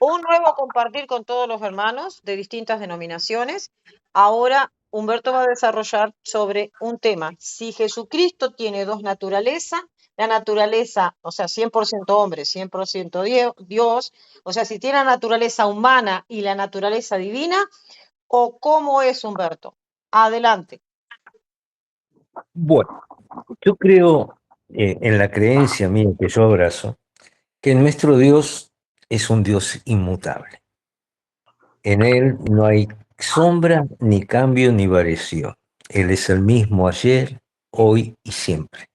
Un nuevo compartir con todos los hermanos de distintas denominaciones. Ahora Humberto va a desarrollar sobre un tema. Si Jesucristo tiene dos naturalezas, la naturaleza, o sea, 100% hombre, 100% Dios, o sea, si tiene la naturaleza humana y la naturaleza divina, o cómo es Humberto. Adelante. Bueno, yo creo en la creencia mía que yo abrazo, que nuestro Dios es un Dios inmutable. En Él no hay sombra, ni cambio, ni variación. Él es el mismo ayer, hoy y siempre,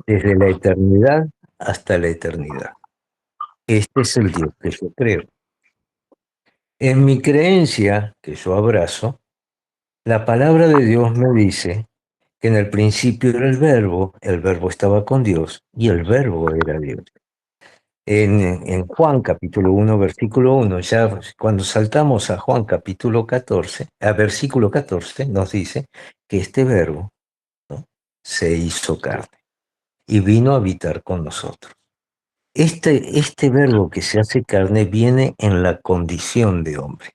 desde la eternidad hasta la eternidad. Este es el Dios que yo creo. En mi creencia, que yo abrazo, la palabra de Dios me dice que en el principio era el verbo estaba con Dios y el verbo era Dios. En Juan capítulo 1, versículo 1, ya cuando saltamos a Juan capítulo 14, a versículo 14, nos dice que este verbo, ¿no?, se hizo carne y vino a habitar con nosotros. Este verbo que se hace carne viene en la condición de hombre,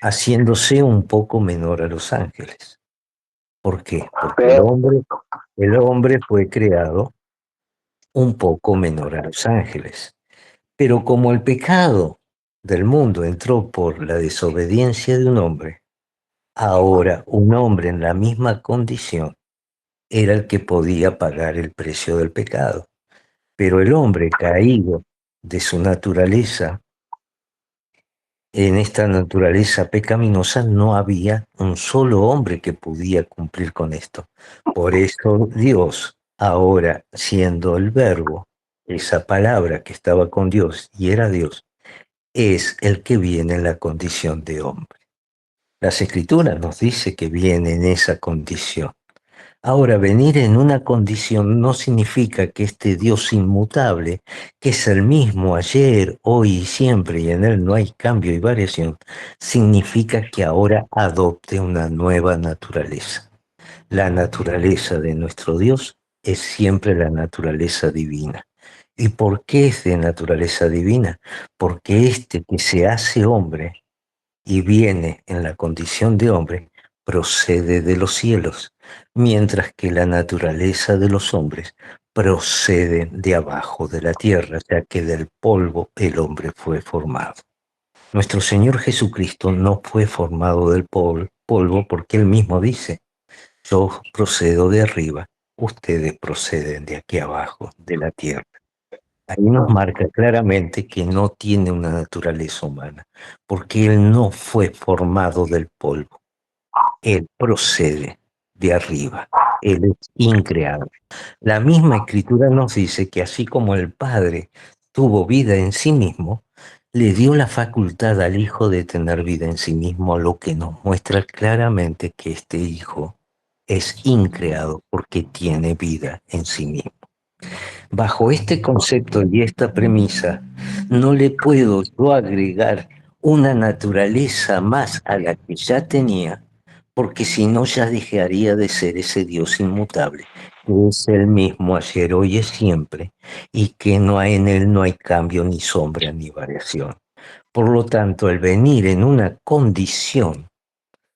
haciéndose un poco menor a los ángeles. ¿Por qué? Porque el hombre fue creado un poco menor a los ángeles. Pero como el pecado del mundo entró por la desobediencia de un hombre, ahora un hombre en la misma condición era el que podía pagar el precio del pecado. Pero el hombre caído de su naturaleza, en esta naturaleza pecaminosa, no había un solo hombre que podía cumplir con esto. Por eso Dios, ahora siendo el verbo, esa palabra que estaba con Dios y era Dios, es el que viene en la condición de hombre. Las Escrituras nos dice que viene en esa condición. Ahora, venir en una condición no significa que este Dios inmutable, que es el mismo ayer, hoy y siempre, y en él no hay cambio y variación, significa que ahora adopte una nueva naturaleza. La naturaleza de nuestro Dios es siempre la naturaleza divina. ¿Y por qué es de naturaleza divina? Porque este que se hace hombre y viene en la condición de hombre, procede de los cielos, mientras que la naturaleza de los hombres procede de abajo de la tierra, ya que del polvo el hombre fue formado. Nuestro Señor Jesucristo no fue formado del polvo porque él mismo dice: yo procedo de arriba, ustedes proceden de aquí abajo, de la tierra. Ahí nos marca claramente que no tiene una naturaleza humana, porque él no fue formado del polvo, él procede de arriba, él es increado. La misma escritura nos dice que así como el Padre tuvo vida en sí mismo, le dio la facultad al Hijo de tener vida en sí mismo, lo que nos muestra claramente que este Hijo es increado porque tiene vida en sí mismo. Bajo este concepto y esta premisa, no le puedo yo agregar una naturaleza más a la que ya tenía, porque si no ya dejaría de ser ese Dios inmutable, que es el mismo ayer, hoy y siempre, y que no hay, en él no hay cambio, ni sombra, ni variación. Por lo tanto, el venir en una condición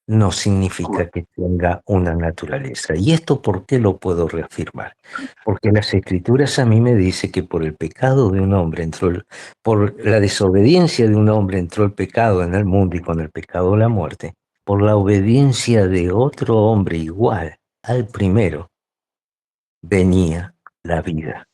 no significa que tenga una naturaleza. ¿Y esto por qué lo puedo reafirmar? Porque las escrituras a mí me dice que por el pecado de un hombre por la desobediencia de un hombre entró el pecado en el mundo y con el pecado la muerte. Por la obediencia de otro hombre igual al primero venía la vida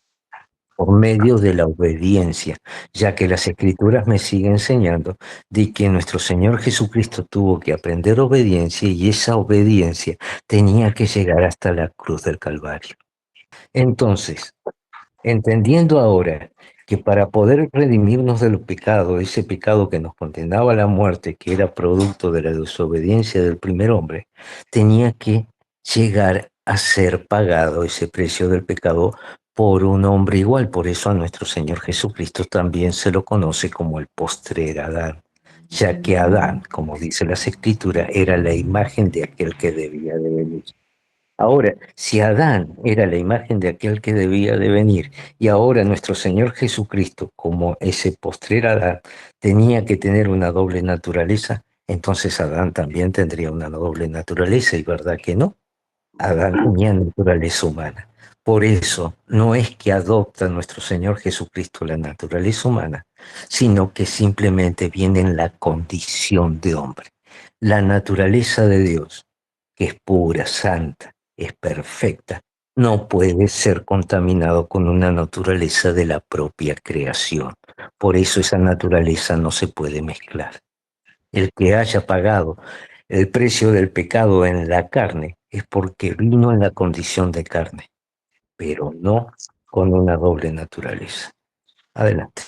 por medio de la obediencia, ya que las escrituras me siguen enseñando de que nuestro Señor Jesucristo tuvo que aprender obediencia y esa obediencia tenía que llegar hasta la cruz del Calvario. Entonces, entendiendo ahora que para poder redimirnos de los pecados, ese pecado que nos condenaba a la muerte, que era producto de la desobediencia del primer hombre, tenía que llegar a ser pagado ese precio del pecado por un hombre igual. Por eso a nuestro Señor Jesucristo también se lo conoce como el postrer Adán, ya que Adán, como dice las Escrituras, era la imagen de aquel que debía de venir. Ahora, si Adán era la imagen de aquel que debía de venir, y ahora nuestro Señor Jesucristo, como ese postrer Adán, tenía que tener una doble naturaleza, entonces Adán también tendría una doble naturaleza, y verdad que no. Adán tenía naturaleza humana. Por eso no es que adopta nuestro Señor Jesucristo la naturaleza humana, sino que simplemente viene en la condición de hombre. La naturaleza de Dios, que es pura, santa, es perfecta, no puede ser contaminado con una naturaleza de la propia creación. Por eso esa naturaleza no se puede mezclar. El que haya pagado el precio del pecado en la carne es porque vino en la condición de carne, pero no con una doble naturaleza. Adelante.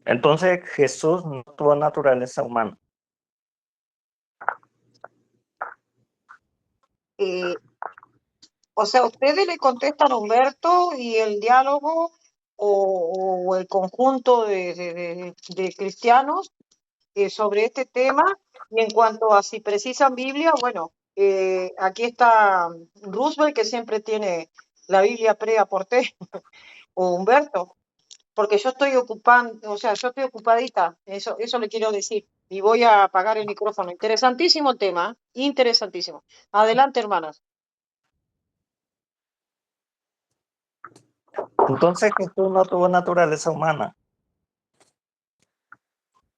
Entonces Jesús no tuvo naturaleza humana. O sea, ustedes le contestan a Humberto y el diálogo o el conjunto de cristianos sobre este tema. Y en cuanto a si precisan Biblia, bueno, aquí está Roosevelt, que siempre tiene la Biblia pre-aporté, o Humberto, porque yo estoy ocupando, o sea, yo estoy ocupadita, eso le quiero decir. Y voy a apagar el micrófono. Interesantísimo el tema, interesantísimo. Adelante, hermanas. Entonces Jesús no tuvo naturaleza humana.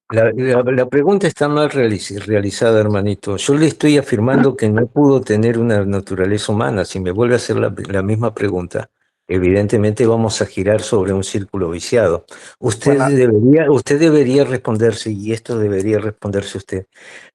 La pregunta está mal realizada, hermanito. Yo le estoy afirmando que no pudo tener una naturaleza humana. Si me vuelve a hacer la misma pregunta, evidentemente vamos a girar sobre un círculo viciado. Bueno, Usted debería responderse, y esto debería responderse usted.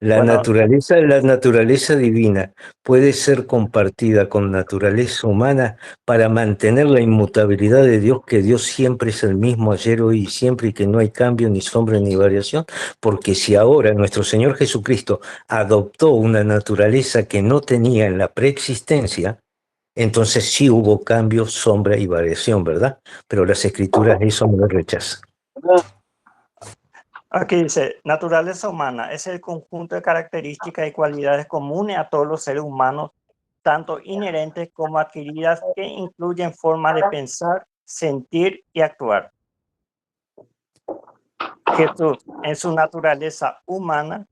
bueno, La naturaleza divina puede ser compartida con naturaleza humana para mantener la inmutabilidad de Dios, que Dios siempre es el mismo ayer, hoy y siempre, y que no hay cambio, ni sombra, ni variación. Porque si ahora nuestro Señor Jesucristo adoptó una naturaleza que no tenía en la preexistencia, entonces sí hubo cambio, sombra y variación, ¿verdad? Pero las Escrituras eso no lo rechazan. aquí dice, naturaleza humana es el conjunto de características y cualidades comunes a todos los seres humanos, tanto inherentes como adquiridas, que incluyen formas de pensar, sentir y actuar. Jesús, en su naturaleza humana,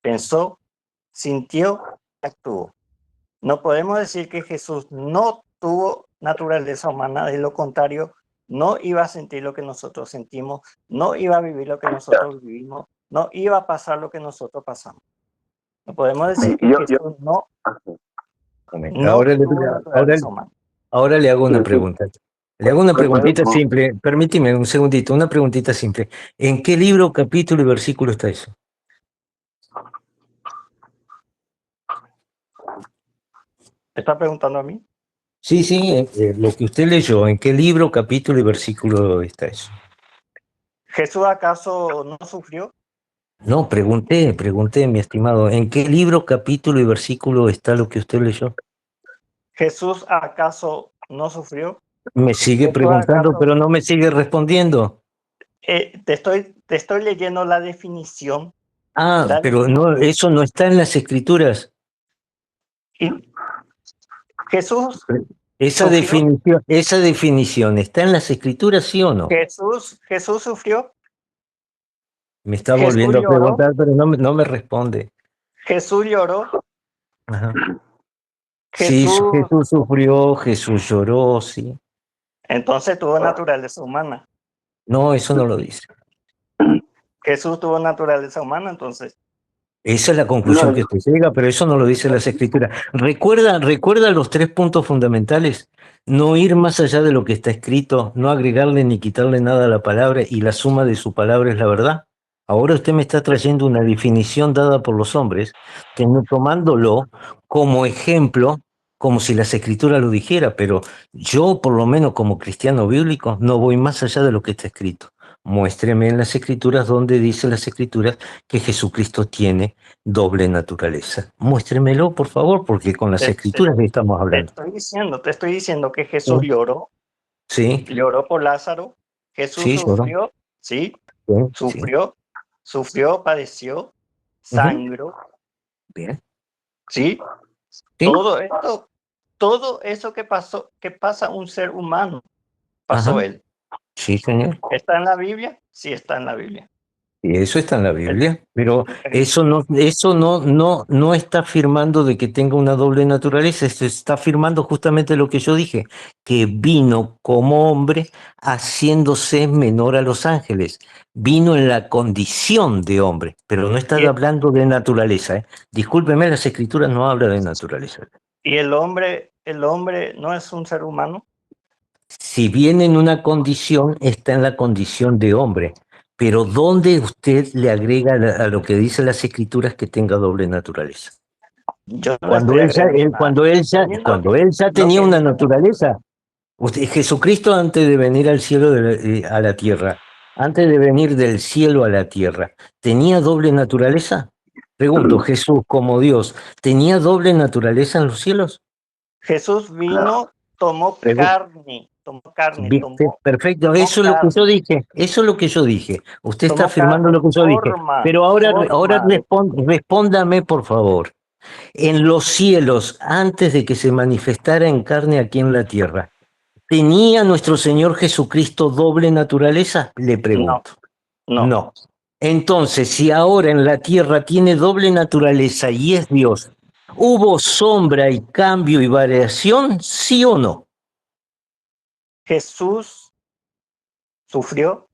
pensó, sintió y actuó. No podemos decir que Jesús no tuvo naturaleza humana, de lo contrario, no iba a sentir lo que nosotros sentimos, no iba a vivir lo que nosotros vivimos, no iba a pasar lo que nosotros pasamos. No podemos decir que Jesús no Ahora tuvo naturaleza humana. ahora le hago una pregunta. Le hago una preguntita simple. Permíteme un segundito, una preguntita simple. ¿En qué libro, capítulo y versículo está eso? ¿Me está preguntando a mí? Sí, sí, lo que usted leyó, ¿en qué libro, capítulo y versículo está eso? ¿Jesús acaso no sufrió? No, pregunté, mi estimado, ¿en qué libro, capítulo y versículo está lo que usted leyó? ¿Jesús acaso no sufrió? Me sigue ¿Jesús preguntando, acaso? pero no me sigue respondiendo. Te estoy leyendo la definición. Ah, La pero no, definición. eso no está en las Escrituras. Y Jesús Esa sufrió. definición, ¿está en las Escrituras, sí o no? Jesús sufrió. Me está Jesús volviendo a lloró. preguntar, pero no me responde. Jesús lloró. Ajá. Sí, Jesús Jesús sufrió, Jesús lloró, sí. entonces tuvo naturaleza humana. No, eso no lo dice. Jesús tuvo naturaleza humana, entonces. Esa es la conclusión que usted llega, pero eso no lo dice las Escrituras. Recuerda los tres puntos fundamentales. No ir más allá de lo que está escrito, no agregarle ni quitarle nada a la palabra, y la suma de su palabra es la verdad. Ahora usted me está trayendo una definición dada por los hombres, que no tomándolo como ejemplo, como si las Escrituras lo dijera, pero yo, por lo menos como cristiano bíblico, no voy más allá de lo que está escrito. Muéstreme en las Escrituras donde dice las Escrituras que Jesucristo tiene doble naturaleza. Muéstremelo, por favor, porque con las Te, te- Escrituras estamos hablando. te estoy diciendo que Jesús Sí, lloró por Lázaro. Jesús sí, lloró. sufrió, sí, Sí, sí. sufrió, padeció, Ujú. sangró, Bien. Sí, ¿Sí? todo eso que pasa un ser humano, pasó Ajá. él. Sí, señor. ¿Está en la Biblia? Sí, está en la Biblia. Y eso está en la El- Biblia, pero el- eso no está afirmando de que tenga una doble naturaleza, eso está afirmando justamente lo que yo dije, que vino como hombre haciéndose menor a los ángeles, vino en la condición de hombre, pero no está y, hablando de naturaleza, ¿eh? Discúlpeme, las escrituras no hablan de naturaleza. y el hombre no es un ser humano. Si viene en una condición, está en la condición de hombre. Pero ¿dónde usted le agrega a lo que dicen las escrituras que tenga doble naturaleza? Yo no le estoy agregando nada. Diciendo Cuando él ya lo tenía que una dice. naturaleza. Jesucristo antes de venir al cielo a la tierra, antes de venir del cielo a la tierra, ¿tenía doble naturaleza? Pregunto, Jesús como Dios, ¿tenía doble naturaleza en los cielos? Jesús vino, tomó Pregunto. carne, tomó carne, Bien, perfecto, tomó eso es lo que yo carne, dije, eso es lo que yo dije. Usted está tomó afirmando carne, lo que yo dije, pero ahora forma de... respóndame, por favor. En los cielos, antes de que se manifestara en carne aquí en la tierra, ¿tenía nuestro Señor Jesucristo doble naturaleza? Le No, pregunto. no. No. Entonces, si ahora en la tierra tiene doble naturaleza y es Dios, ¿hubo sombra y cambio y variación? ¿Sí o no? Jesús sufrió,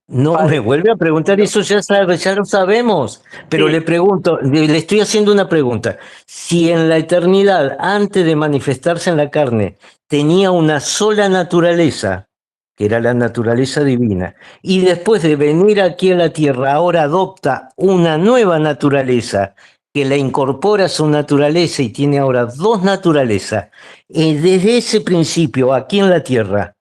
No, me vuelve a padeció, preguntar, murió. eso ya lo sabemos, pero le Sí, pregunto, le estoy haciendo una pregunta. Si en la eternidad, antes de manifestarse en la carne, tenía una sola naturaleza, que era la naturaleza divina, y después de venir aquí a la tierra, ahora adopta una nueva naturaleza, que la incorpora a su naturaleza y tiene ahora dos naturalezas, desde ese principio, aquí en la tierra,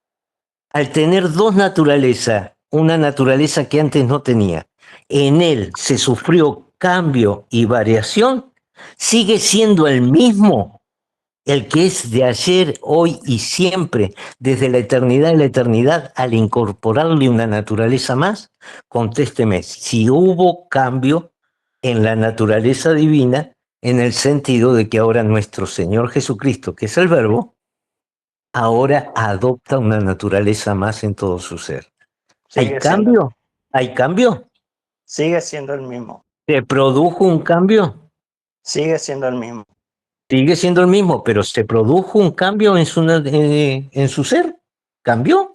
al tener dos naturalezas, una naturaleza que antes no tenía, en él se sufrió cambio y variación, sigue siendo el mismo, el que es de ayer, hoy y siempre, desde la eternidad y la eternidad, al incorporarle una naturaleza más. Contésteme, si hubo cambio en la naturaleza divina, en el sentido de que ahora nuestro Señor Jesucristo, que es el Verbo, ahora adopta una naturaleza más en todo su ser. ¿Hay sigue siendo, cambio? ¿Hay cambio? sigue siendo el mismo, ¿Se produjo un cambio? sigue siendo el mismo. Sigue siendo el mismo, pero ¿se produjo un cambio en su ser? ¿Cambió?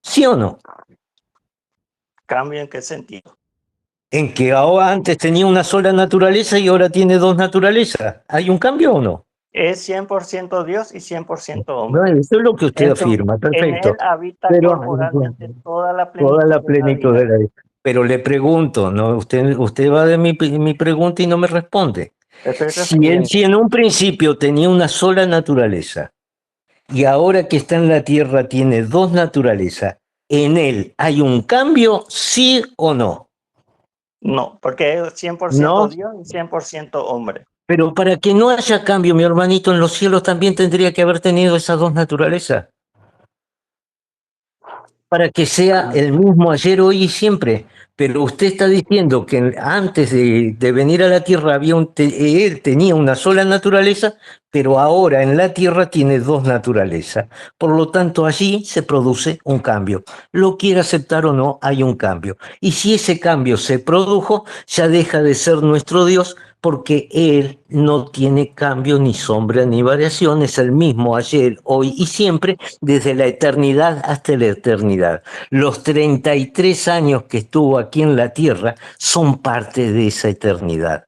¿Sí o no? ¿Cambio en qué sentido? En que ahora antes tenía una sola naturaleza y ahora tiene dos naturalezas. ¿Hay un cambio o no? Es 100% Dios y 100% No, hombre. eso es lo que usted Entonces, afirma, en perfecto. él habita Pero corporalmente toda la toda plenitud la de la plenitud de vida. la vida. Pero le pregunto, ¿no? Usted va de mi pregunta y no me responde. Estoy Si respondiendo. en un principio tenía una sola naturaleza y ahora que está en la tierra tiene dos naturalezas, ¿en él hay un cambio, sí o no? No, porque es 100% No, Dios y 100% hombre. pero para que no haya cambio, mi hermanito, en los cielos también tendría que haber tenido esas dos naturalezas, para que sea el mismo ayer, hoy y siempre. Pero usted está diciendo que antes de venir a la tierra él tenía una sola naturaleza, pero ahora en la tierra tiene dos naturalezas. Por lo tanto, allí se produce un cambio. Lo quiera aceptar o no, hay un cambio. Y si ese cambio se produjo, ya deja de ser nuestro Dios porque Él no tiene cambio ni sombra ni variación, es el mismo ayer, hoy y siempre, desde la eternidad hasta la eternidad. Los 33 años que estuvo aquí en la tierra son parte de esa eternidad.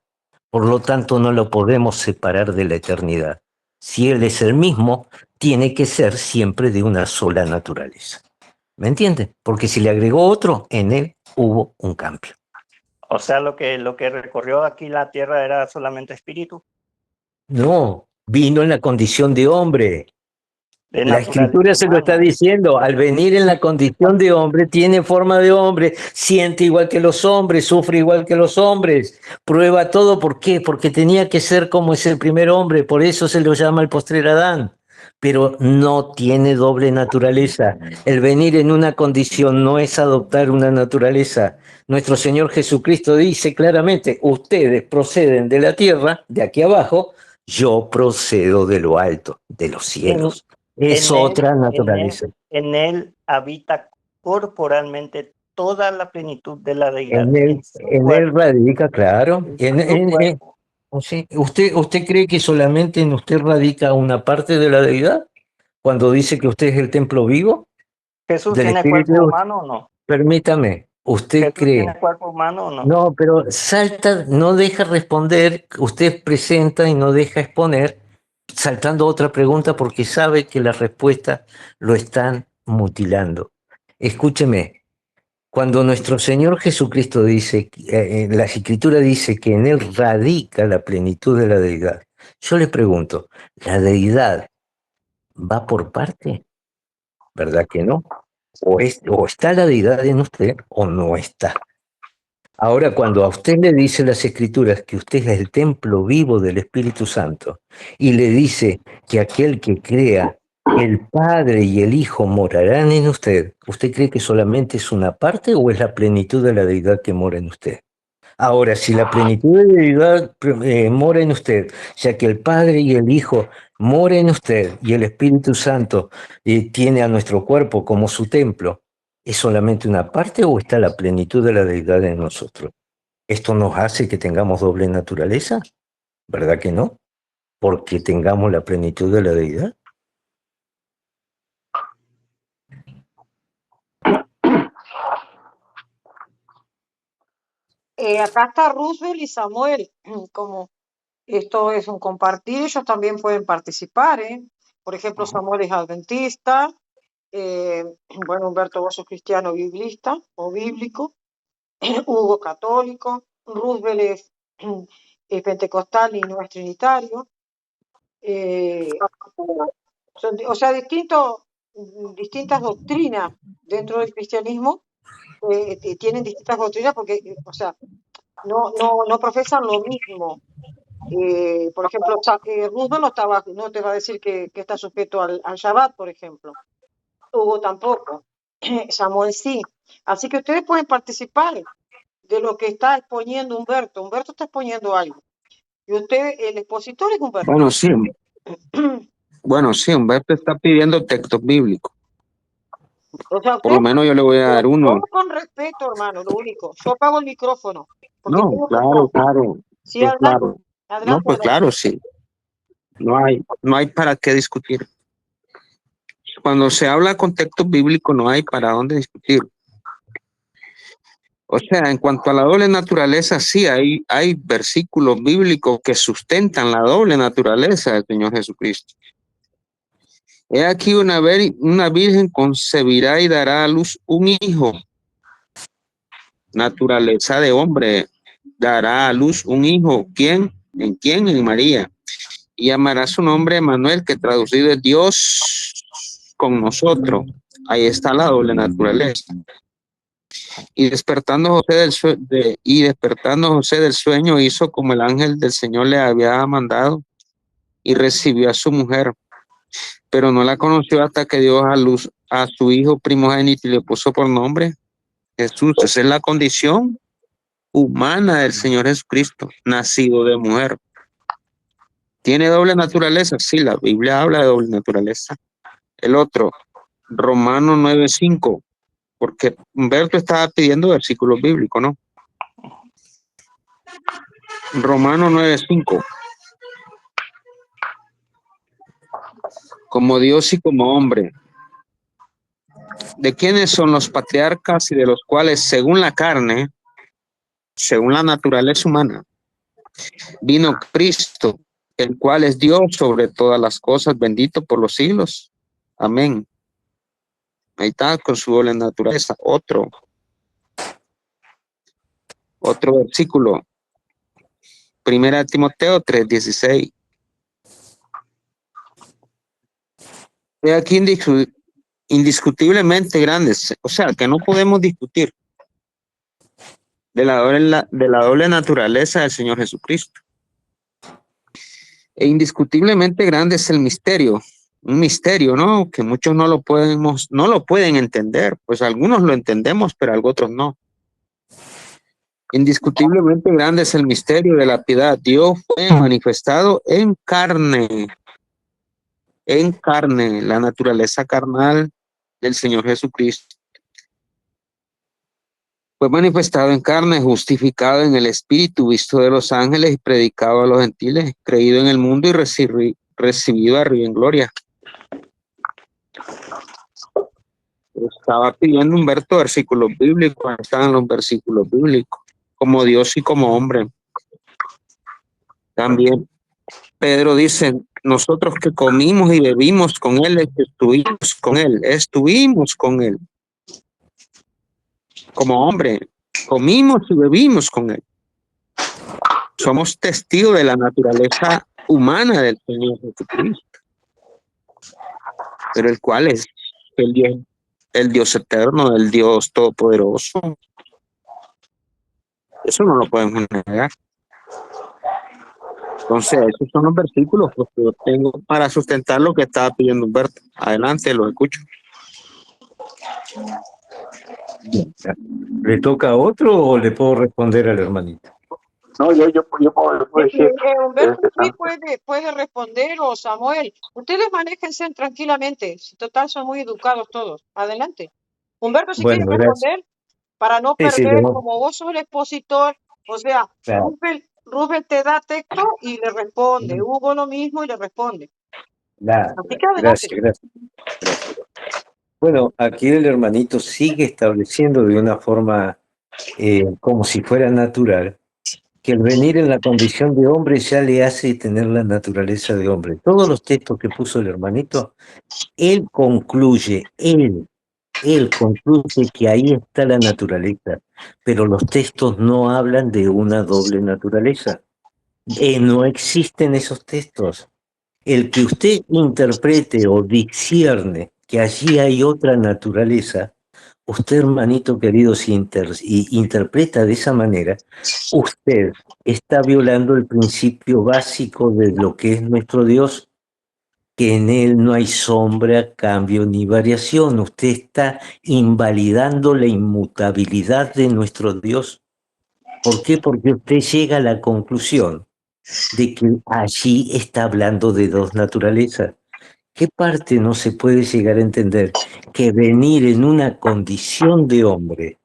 Por lo tanto, no lo podemos separar de la eternidad. Si Él es el mismo, tiene que ser siempre de una sola naturaleza. ¿Me entiende? Porque si le agregó otro, en Él hubo un cambio. O sea, lo que recorrió aquí la tierra era solamente espíritu, No, vino en la condición de hombre. de La escritura naturaleza se lo está humana. diciendo, al venir en la condición de hombre, tiene forma de hombre, siente igual que los hombres, sufre igual que los hombres, prueba todo, ¿por qué? Porque tenía que ser como es el primer hombre, por eso se lo llama el postrer Adán, pero no tiene doble naturaleza. El venir en una condición no es adoptar una naturaleza. Nuestro Señor Jesucristo dice claramente, ustedes proceden de la tierra, de aquí abajo, yo procedo de lo alto, de los cielos. Es otra naturaleza. En él habita corporalmente toda la plenitud de la deidad. En él radica, claro. Sí. ¿Usted cree que solamente en usted radica una parte de la deidad? Cuando dice que usted es el templo vivo ¿Jesús del tiene Espíritu cuerpo de Dios. humano o no? Permítame, ¿usted ¿Jesús cree? tiene cuerpo humano o no? No, pero salta, no deja responder, usted presenta y no deja exponer, saltando otra pregunta porque sabe que la respuesta lo están mutilando. Escúcheme, cuando nuestro Señor Jesucristo dice, la Escritura dice que en Él radica la plenitud de la deidad, yo le pregunto, ¿la deidad va por parte? ¿Verdad que no? O está la deidad en usted o no está. Ahora, cuando a usted le dice las Escrituras que usted es el templo vivo del Espíritu Santo y le dice que aquel que crea, el Padre y el Hijo morarán en usted, ¿usted cree que solamente es una parte o es la plenitud de la deidad que mora en usted? Ahora, si la plenitud de la deidad mora en usted, ya que el Padre y el Hijo mora en usted y el Espíritu Santo tiene a nuestro cuerpo como su templo, ¿es solamente una parte o está la plenitud de la deidad en nosotros? ¿Esto nos hace que tengamos doble naturaleza? ¿Verdad que no? Porque tengamos la plenitud de la deidad. Acá está Roosevelt y Samuel, como esto es un compartir, ellos también pueden participar, ¿eh? Por ejemplo, Samuel es adventista, bueno, Humberto vos sos cristiano biblista o bíblico, Hugo católico, Roosevelt es pentecostal y no es trinitario. O sea, distintas doctrinas dentro del cristianismo tienen distintas doctrinas porque, o sea, no profesan lo mismo. Por ejemplo, Roosevelt no te va a decir que está sujeto al Shabbat, por ejemplo. Hugo tampoco. Samuel sí. Así que ustedes pueden participar de lo que está exponiendo Humberto. Humberto está exponiendo algo. Y usted, el expositor es Humberto. Bueno, sí, Humberto está pidiendo textos bíblicos. O sea, Por lo menos yo le voy a dar uno. con respeto, hermano, lo único. Yo apago el micrófono. No, claro. Sí, Pues claro. adelante, No, pues claro, sí. No hay para qué discutir. Cuando se habla con textos bíblicos no hay para dónde discutir. O sea, en cuanto a la doble naturaleza, sí, hay versículos bíblicos que sustentan la doble naturaleza del Señor Jesucristo. He aquí una virgen concebirá y dará a luz un hijo. Naturaleza de hombre. Dará a luz un hijo. ¿Quién? ¿En quién? En María. Y llamará su nombre Emmanuel, que traducido es Dios con nosotros. Ahí está la doble naturaleza. Y despertando José del sueño, hizo como el ángel del Señor le había mandado y recibió a su mujer. Pero no la conoció hasta que dio a luz a su hijo primogénito y le puso por nombre Jesús. Esa es la condición humana del Señor Jesucristo, nacido de mujer. ¿Tiene doble naturaleza? Sí, la Biblia habla de doble naturaleza. El otro, Romanos 9:5, porque Humberto estaba pidiendo versículos bíblicos, ¿no? Romanos 9:5. Como Dios y como hombre. ¿De quiénes son los patriarcas y de los cuales, según la carne, según la naturaleza humana, vino Cristo, el cual es Dios sobre todas las cosas, bendito por los siglos? Amén. Ahí está, con su doble naturaleza. Otro versículo. Primera de Timoteo 3:16. He aquí indiscutiblemente grandes, o sea, que no podemos discutir de la doble naturaleza del Señor Jesucristo. E indiscutiblemente grande es el misterio. un misterio, ¿no? Que muchos no lo pueden entender. Pues algunos lo entendemos, pero otros no. Indiscutiblemente grande es el misterio de la piedad. Dios fue manifestado en carne, la naturaleza carnal del Señor Jesucristo. Fue manifestado en carne, justificado en el Espíritu, visto de los ángeles y predicado a los gentiles, creído en el mundo y recibido arriba en gloria. Estaba pidiendo Humberto versículos bíblicos, estaban los versículos bíblicos, como Dios y como hombre. También Pedro dice, nosotros que comimos y bebimos con él, estuvimos con él. Como hombre, comimos y bebimos con él. Somos testigos de la naturaleza humana del Señor Jesucristo, pero el cual es el Dios eterno, el Dios todopoderoso. Eso no lo podemos negar. Entonces, esos son los versículos que yo tengo para sustentar lo que estaba pidiendo Humberto. Adelante, lo escucho. ¿Le toca a otro o le puedo responder al hermanito? No, yo puedo decir. Humberto sí puede responder, o Samuel. Ustedes manéjense tranquilamente. Si total son muy educados todos. Adelante. Humberto, si Bueno, quiere responder, para no Sí, perder, no, como vos sos el expositor, o sea, claro. Rubén te da texto y le responde. Hugo lo mismo y le responde. Así que adelante. Gracias. Bueno, aquí el hermanito sigue estableciendo de una forma como si fuera natural, que el venir en la condición de hombre ya le hace tener la naturaleza de hombre. Todos los textos que puso el hermanito, él concluye que ahí está la naturaleza, pero los textos no hablan de una doble naturaleza. No existen esos textos. El que usted interprete o discierne que allí hay otra naturaleza, usted, hermanito querido, si interpreta de esa manera, usted está violando el principio básico de lo que es nuestro Dios, que en él no hay sombra, cambio ni variación. Usted está invalidando la inmutabilidad de nuestro Dios. ¿Por qué? Porque usted llega a la conclusión de que allí está hablando de dos naturalezas. ¿Qué parte no se puede llegar a entender? Que venir en una condición de hombre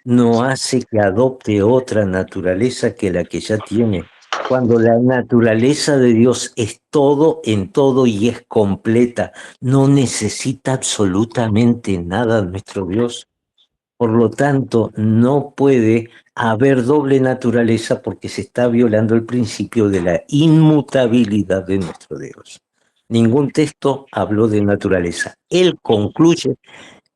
no hace que adopte otra naturaleza que la que ya tiene. Cuando la naturaleza de Dios es todo en todo y es completa, no necesita absolutamente nada nuestro Dios. Por lo tanto, no puede haber doble naturaleza porque se está violando el principio de la inmutabilidad de nuestro Dios. Ningún texto habló de naturaleza. Él concluye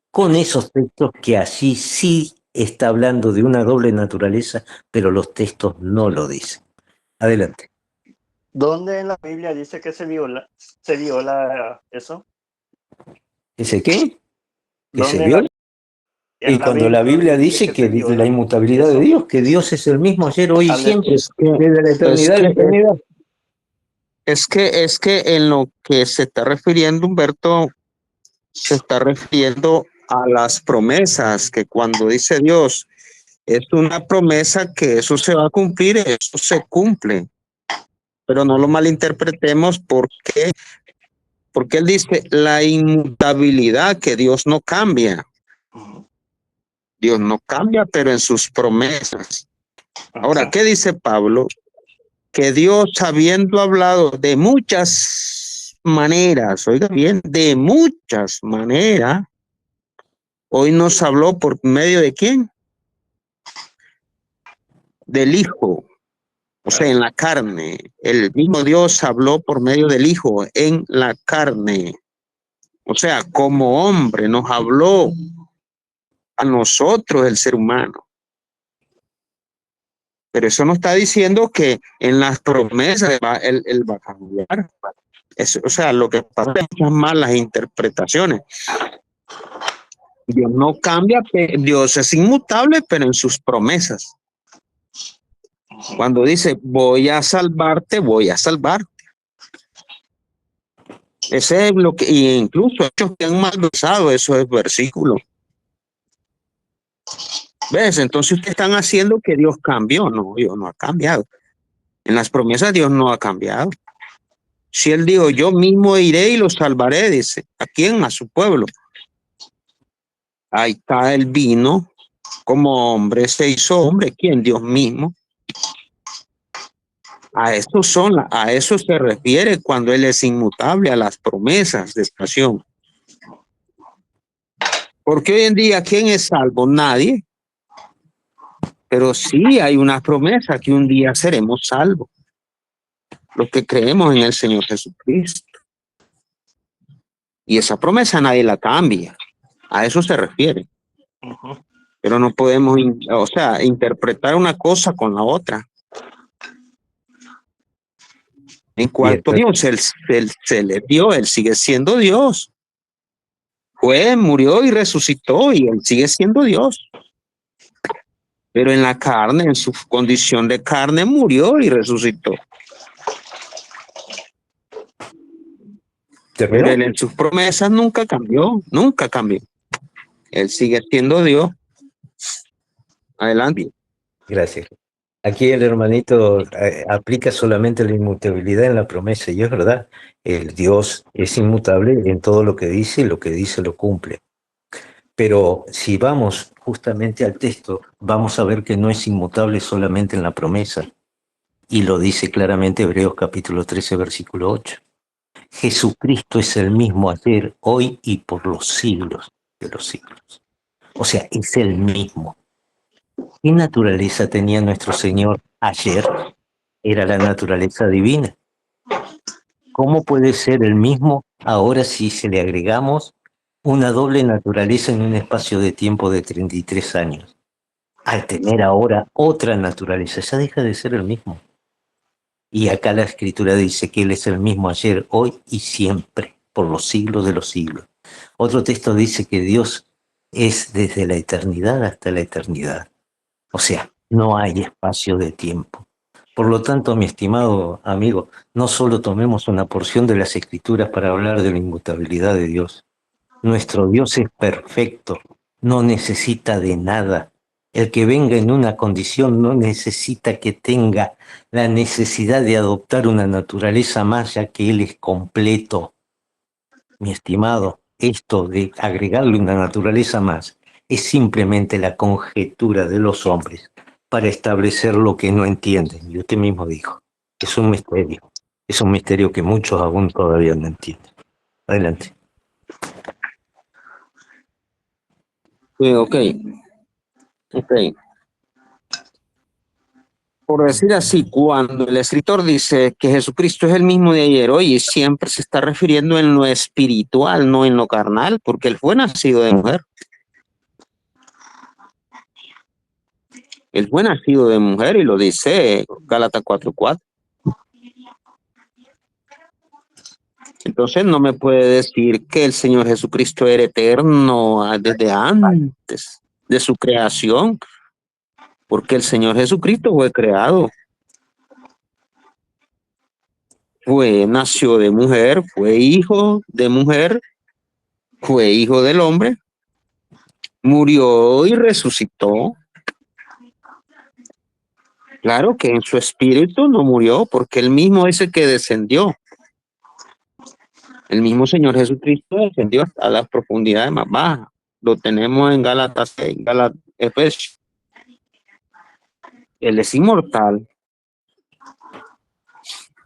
con esos textos que allí sí está hablando de una doble naturaleza, pero los textos no lo dicen. Adelante. ¿Dónde en la Biblia dice que se viola eso? ¿Ese qué? ¿Que se ¿Dónde viola? Y la cuando la Biblia dice que se viola la inmutabilidad de eso? Dios, que Dios es el mismo ayer, hoy y siempre, desde la eternidad a la Es que, eternidad. es que en lo que se está refiriendo Humberto, se está refiriendo a las promesas, que cuando dice Dios, es una promesa que eso se va a cumplir, eso se cumple. Pero no lo malinterpretemos porque él dice la inmutabilidad, que Dios no cambia. Dios no cambia, pero en sus promesas. Ahora, ¿qué dice Pablo? Que Dios, habiendo hablado de muchas maneras, oiga bien, de muchas maneras, hoy nos habló por medio de ¿quién? Del Hijo, o sea, en la carne. El mismo Dios habló por medio del Hijo en la carne. O sea, como hombre nos habló a nosotros, el ser humano. Pero eso no está diciendo que en las promesas él va a cambiar. Eso, o sea, lo que pasa es muchas malas interpretaciones. Dios no cambia, Dios es inmutable, pero en sus promesas. Cuando dice voy a salvarte, voy a salvarte. Ese es lo que, y incluso ellos que han malversado esos versículos. ¿Ves? Entonces ustedes están haciendo que Dios cambió. No, Dios no ha cambiado. En las promesas Dios no ha cambiado. Si Él dijo, yo mismo iré y los salvaré, dice. ¿A quién? A su pueblo. Ahí está, Él vino como hombre, se hizo hombre. ¿Quién? Dios mismo. A eso se refiere cuando Él es inmutable, a las promesas de salvación. Porque hoy en día, ¿quién es salvo? Nadie. Pero sí hay una promesa que un día seremos salvos. Los que creemos en el Señor Jesucristo. Y esa promesa nadie la cambia. A eso se refiere. Pero no podemos, interpretar una cosa con la otra. En cuanto a Dios, él se le dio, Él sigue siendo Dios. Fue, murió y resucitó y Él sigue siendo Dios. Pero en la carne, en su condición de carne, murió y resucitó. Pero Él en sus promesas nunca cambió, nunca cambió. Él sigue siendo Dios. Adelante. Gracias. Aquí el hermanito aplica solamente la inmutabilidad en la promesa, y es verdad, el Dios es inmutable en todo lo que dice, y lo que dice lo cumple. Pero si vamos justamente al texto, vamos a ver que no es inmutable solamente en la promesa, y lo dice claramente Hebreos capítulo 13, versículo 8. Jesucristo es el mismo ayer, hoy y por los siglos de los siglos. O sea, es el mismo. ¿Qué naturaleza tenía nuestro Señor ayer? Era la naturaleza divina. ¿Cómo puede ser el mismo ahora si se le agregamos una doble naturaleza en un espacio de tiempo de 33 años? Al tener ahora otra naturaleza, ya deja de ser el mismo. Y acá la Escritura dice que Él es el mismo ayer, hoy y siempre, por los siglos de los siglos. Otro texto dice que Dios es desde la eternidad hasta la eternidad. O sea, no hay espacio de tiempo. Por lo tanto, mi estimado amigo, no solo tomemos una porción de las Escrituras para hablar de la inmutabilidad de Dios. Nuestro Dios es perfecto, no necesita de nada. El que venga en una condición no necesita que tenga la necesidad de adoptar una naturaleza más, ya que Él es completo. Mi estimado, esto de agregarle una naturaleza más es simplemente la conjetura de los hombres para establecer lo que no entienden. Y usted mismo dijo, es un misterio que muchos aún todavía no entienden. Adelante. Ok. Por decir así, cuando el escritor dice que Jesucristo es el mismo de ayer, hoy y siempre, se está refiriendo en lo espiritual, no en lo carnal, porque Él fue nacido de mujer. Él fue nacido de mujer y lo dice Gálatas 4:4. Entonces no me puede decir que el Señor Jesucristo era eterno desde antes de su creación, porque el Señor Jesucristo fue creado. Nació de mujer, fue hijo de mujer, fue hijo del hombre, murió y resucitó. Claro que en su espíritu no murió, porque él mismo es el que descendió. El mismo Señor Jesucristo descendió a las profundidades más bajas. Lo tenemos en Gálatas 6, Efesios. Él es inmortal.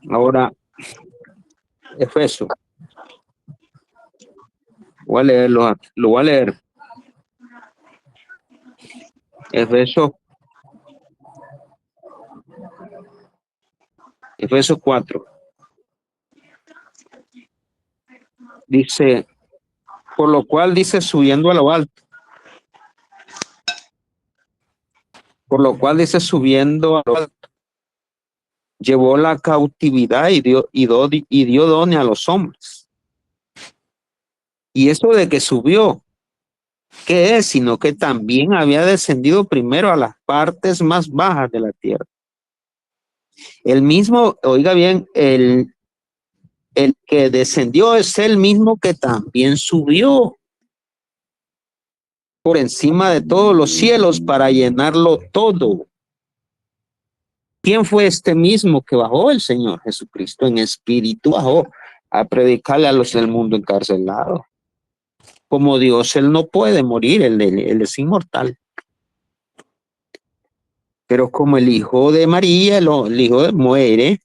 Ahora, Efesios. Voy a leerlo, lo voy a leer. Efesios 4. Dice, por lo cual dice subiendo a lo alto. Por lo cual dice subiendo a lo alto. Llevó la cautividad y dio dones a los hombres. Y eso de que subió, ¿qué es? Sino que también había descendido primero a las partes más bajas de la tierra. El mismo, oiga bien, el el que descendió es el mismo que también subió por encima de todos los cielos para llenarlo todo. ¿Quién fue este mismo que bajó? El Señor Jesucristo en espíritu bajó a predicarle a los del mundo encarcelado. Como Dios, él no puede morir, él es inmortal. Pero como el hijo de María, el hijo de muere,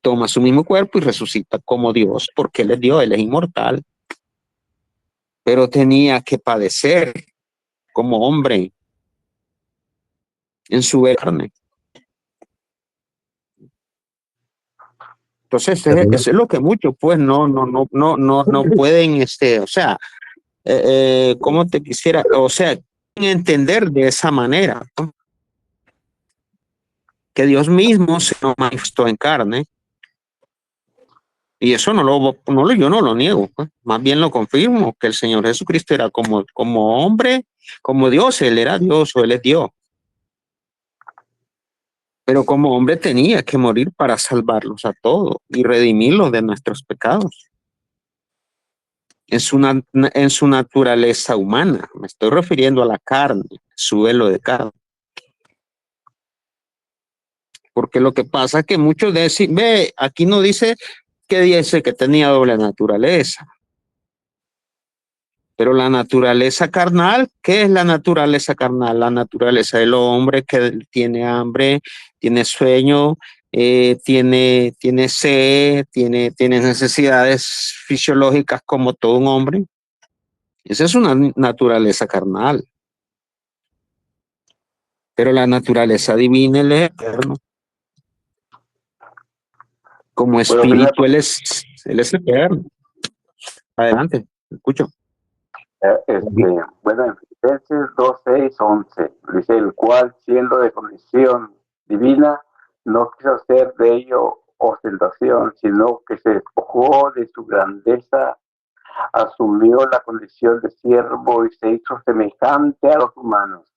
toma su mismo cuerpo y resucita como Dios, porque él es Dios, él es inmortal. Pero tenía que padecer como hombre en su carne. Entonces, eso es lo que muchos, pues, no pueden, o sea, ¿cómo te quisiera? O sea, entender de esa manera, ¿no? Que Dios mismo se nos manifestó en carne. Y eso yo no lo niego, pues. Más bien lo confirmo, que el Señor Jesucristo era como hombre, como Dios, él era Dios o él es Dios. Pero como hombre tenía que morir para salvarlos a todos y redimirlos de nuestros pecados. En su naturaleza humana, me estoy refiriendo a la carne, su velo de carne. Porque lo que pasa es que muchos dicen, ve, aquí no dice que tenía doble naturaleza. Pero la naturaleza carnal, ¿qué es la naturaleza carnal? La naturaleza del hombre que tiene hambre, tiene sueño, tiene sed, tiene necesidades fisiológicas como todo un hombre. Esa es una naturaleza carnal. Pero la naturaleza divina es eterno. Como espíritu, él es eterno. Adelante, escucho. Bueno, en Filipenses 2:6-11 dice, el cual, siendo de condición divina, no quiso hacer de ello ostentación, sino que se despojó de su grandeza, asumió la condición de siervo y se hizo semejante a los humanos.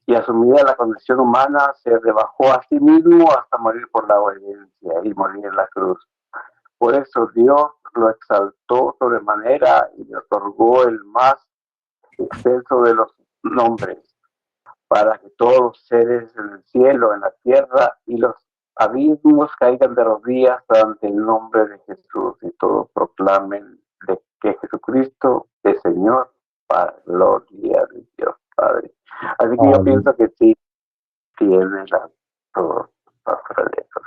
Y asumida la condición humana, se rebajó a sí mismo hasta morir por la obediencia y morir en la cruz. Por eso Dios lo exaltó sobremanera y le otorgó el más excelso de los nombres, para que todos los seres en el cielo, en la tierra y los abismos caigan de rodillas ante el nombre de Jesús y todos proclamen de que Jesucristo es Señor, para gloria de Dios Padre. Así que yo pienso que sí tiene las dos naturalezas,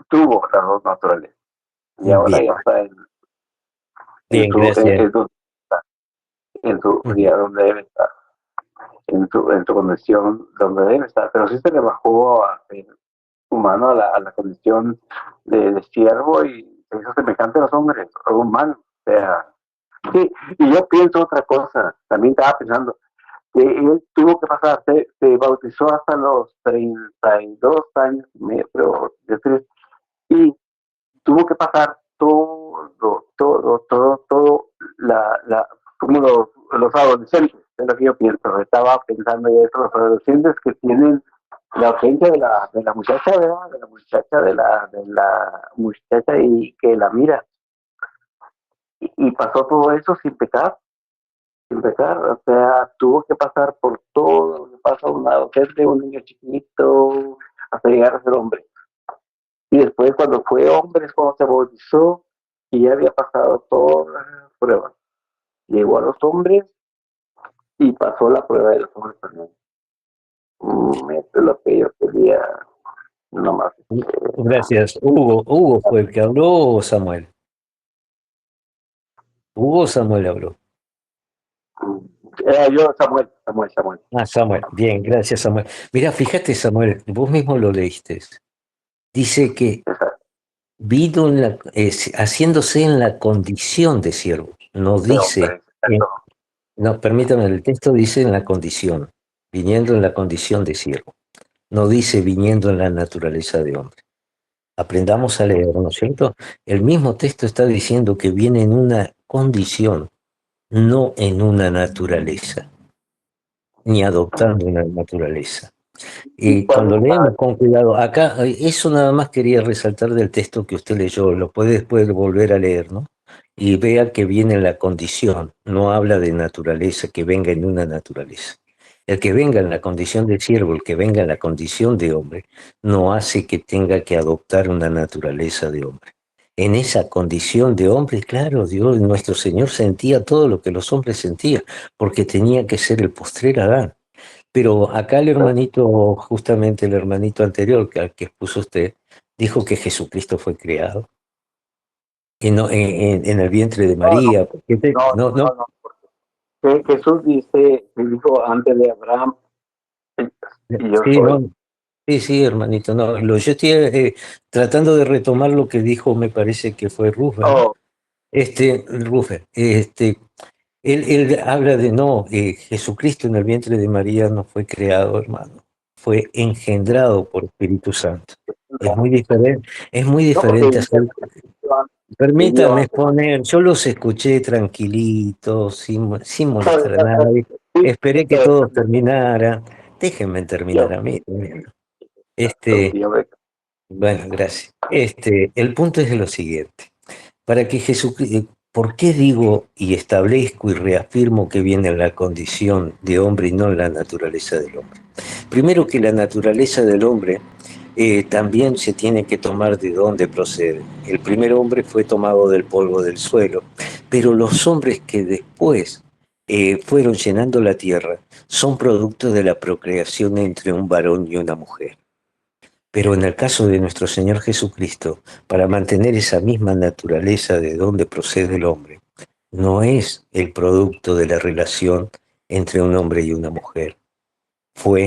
tuvo las dos naturalezas. Y ahora ya está en su día donde debe estar, en su condición donde debe estar, pero sí se le bajó a ser humano a la condición de siervo y se hizo semejante a los hombres, a los humanos. O sea, sí, y yo pienso otra cosa, también estaba pensando que él tuvo que pasar, se bautizó hasta los 32 años y medio, pero y tuvo que pasar todo como los adolescentes, es lo que yo pienso. Estaba pensando en eso, los adolescentes que tienen la ausencia de la muchacha, ¿verdad? De la muchacha y que la mira. Y pasó todo eso sin pecar, o sea, tuvo que pasar por todo lo que pasa un adolescente, un niño chiquito, hasta llegar a ser hombre. Y después cuando fue hombre es cuando se bautizó y ya había pasado todas las pruebas. Llegó a los hombres y pasó la prueba de los hombres también. Esto es lo que yo quería nomás. Gracias. Hugo fue el que habló o Samuel. Hugo o Samuel habló. Yo, Samuel. Ah, Samuel. Bien, gracias, Samuel. Mira, fíjate, Samuel, vos mismo lo leíste. Dice que vino haciéndose en la condición de siervo. No dice, no, permítame, el texto dice en la condición, viniendo en la condición de siervo. No dice viniendo en la naturaleza de hombre. Aprendamos a leer, ¿no es cierto? El mismo texto está diciendo que viene en una condición, no en una naturaleza, ni adoptando una naturaleza. Y cuando leemos con cuidado, acá eso nada más quería resaltar del texto que usted leyó, lo puede después volver a leer, ¿no? Y vea que viene la condición, no habla de naturaleza, que venga en una naturaleza. El que venga en la condición de siervo, el que venga en la condición de hombre, no hace que tenga que adoptar una naturaleza de hombre. En esa condición de hombre, claro, Dios, nuestro Señor sentía todo lo que los hombres sentían, porque tenía que ser el postrer Adán. Pero acá el hermanito, justamente el hermanito anterior que al que expuso usted, dijo que Jesucristo fue creado en el vientre de No, no, María. no, No, no. no, no, porque Jesús dijo antes de Abraham, y yo Sí, soy. no. Sí, sí, hermanito. No, yo estoy tratando de retomar lo que dijo, me parece que fue Ruffer, ¿no? Oh, Ruffer, él habla de no, Jesucristo en el vientre de María no fue creado, hermano, fue engendrado por Espíritu Santo. Es muy no, porque diferente hacer. vivió Permítame antes. exponer, yo los escuché tranquilitos, sin molestar a nadie. Sí, Esperé que todos terminaran. Déjenme terminar yo, a mí. Este, yo, bueno, gracias. El punto es lo siguiente. Para que Jesucristo, ¿por qué digo y establezco y reafirmo que viene en la condición de hombre y no en la naturaleza del hombre? Primero que la naturaleza del hombre también se tiene que tomar de dónde procede. El primer hombre fue tomado del polvo del suelo, pero los hombres que después fueron llenando la tierra son producto de la procreación entre un varón y una mujer. Pero en el caso de nuestro Señor Jesucristo, para mantener esa misma naturaleza de donde procede el hombre, no es el producto de la relación entre un hombre y una mujer. Fue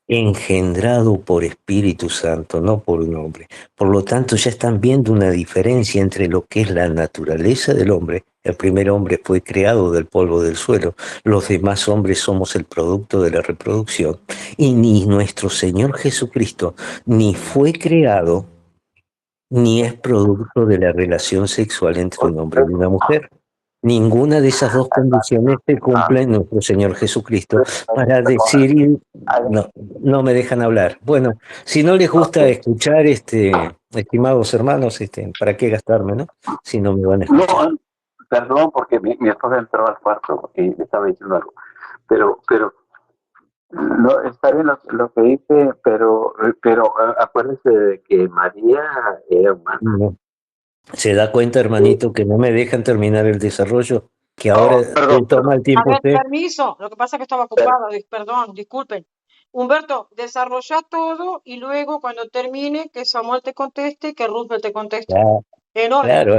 engendrado por Espíritu Santo, no por un hombre. Por lo tanto, ya están viendo una diferencia entre lo que es la naturaleza del hombre. El primer hombre fue creado del polvo del suelo, los demás hombres somos el producto de la reproducción. Y ni nuestro Señor Jesucristo ni fue creado ni es producto de la relación sexual entre un hombre y una mujer. Ninguna de esas dos condiciones se cumple en nuestro Señor Jesucristo para decir, no, no me dejan hablar. Bueno, si no les gusta escuchar, estimados hermanos, ¿para qué gastarme, no? Si no me van a no, escuchar. perdón, porque mi esposa entró al cuarto y me estaba diciendo algo. Pero no, está bien lo que dice, pero acuérdese de que María era humana. No. ¿Se da cuenta, hermanito, que no me dejan terminar el desarrollo? Que ahora Oh, perdón, toma el A tiempo ver, usted. permiso. Lo que pasa es que estaba ocupada. Perdón, disculpen. Humberto, desarrolla todo y luego cuando termine que Samuel te conteste, que Roosevelt te conteste. Claro, En orden. claro,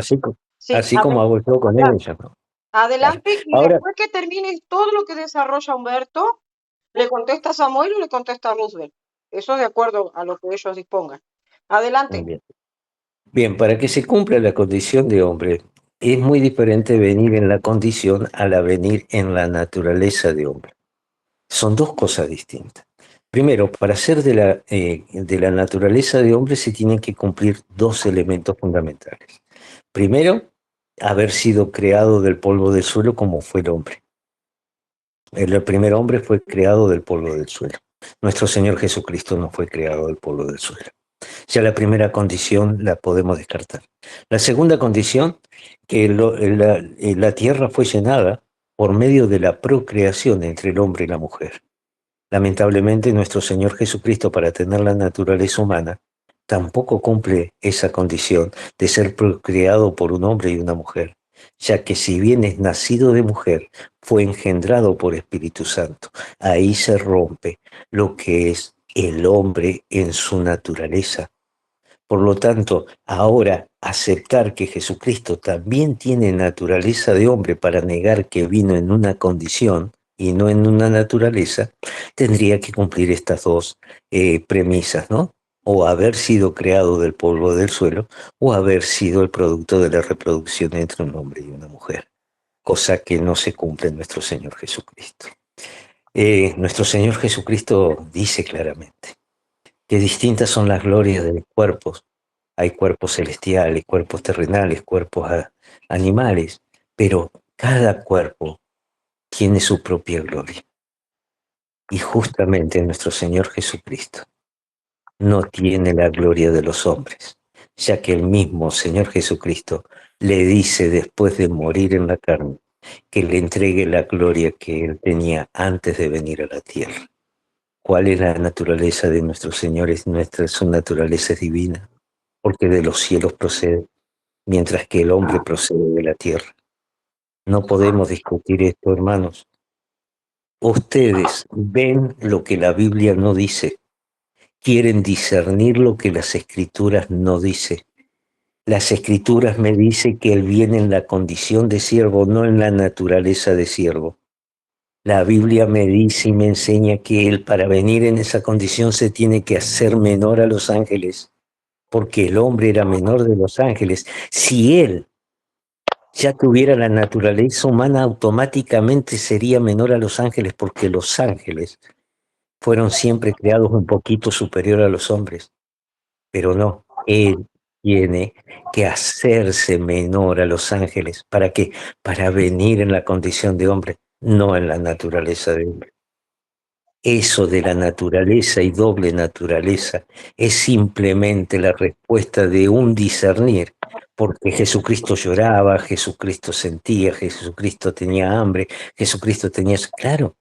Sí, así como hago yo con claro. ella, ¿no? Claro. Adelante y Ahora, después que termines todo lo que desarrolla Humberto, le contesta a Samuel o le contesta a Roosevelt. Eso de acuerdo a lo que ellos dispongan. Adelante. bien. Bien, para que se cumpla la condición de hombre, es muy diferente venir en la condición a la venir en la naturaleza de hombre. Son dos cosas distintas. Primero, para ser de la naturaleza de hombre se tienen que cumplir dos elementos fundamentales. Primero, haber sido creado del polvo del suelo como fue el hombre. El primer hombre fue creado del polvo del suelo. Nuestro Señor Jesucristo no fue creado del polvo del suelo. Ya la primera condición la podemos descartar. La segunda condición, que la tierra fue llenada por medio de la procreación entre el hombre y la mujer. Lamentablemente, nuestro Señor Jesucristo, para tener la naturaleza humana, tampoco cumple esa condición de ser procreado por un hombre y una mujer, ya que si bien es nacido de mujer, fue engendrado por Espíritu Santo. Ahí se rompe lo que es el hombre en su naturaleza. Por lo tanto, ahora aceptar que Jesucristo también tiene naturaleza de hombre para negar que vino en una condición y no en una naturaleza, tendría que cumplir estas dos premisas, ¿no? O haber sido creado del polvo del suelo o haber sido el producto de la reproducción entre un hombre y una mujer, cosa que no se cumple en nuestro Señor Jesucristo. Nuestro Señor Jesucristo dice claramente que distintas son las glorias de los cuerpos. Hay cuerpos celestiales, cuerpos terrenales, cuerpos animales, pero cada cuerpo tiene su propia gloria. Y justamente nuestro Señor Jesucristo no tiene la gloria de los hombres, ya que el mismo Señor Jesucristo le dice después de morir en la carne que le entregue la gloria que él tenía antes de venir a la tierra. ¿Cuál es la naturaleza de nuestro Señor? Su naturaleza es divina, porque de los cielos procede, mientras que el hombre procede de la tierra. No podemos discutir esto, hermanos. Ustedes ven lo que la Biblia no dice, quieren discernir lo que las Escrituras no dicen. Las Escrituras me dicen que Él viene en la condición de siervo, no en la naturaleza de siervo. La Biblia me dice y me enseña que Él para venir en esa condición se tiene que hacer menor a los ángeles, porque el hombre era menor de los ángeles. Si Él ya tuviera la naturaleza humana, automáticamente sería menor a los ángeles, porque los ángeles fueron siempre creados un poquito superior a los hombres. Pero no, Él tiene que hacerse menor a los ángeles. ¿Para qué? Para venir en la condición de hombre, no en la naturaleza de hombre. Eso de la naturaleza y doble naturaleza es simplemente la respuesta de un discernir, porque Jesucristo lloraba, Jesucristo sentía, Jesucristo tenía hambre, Jesucristo tenía... Claro,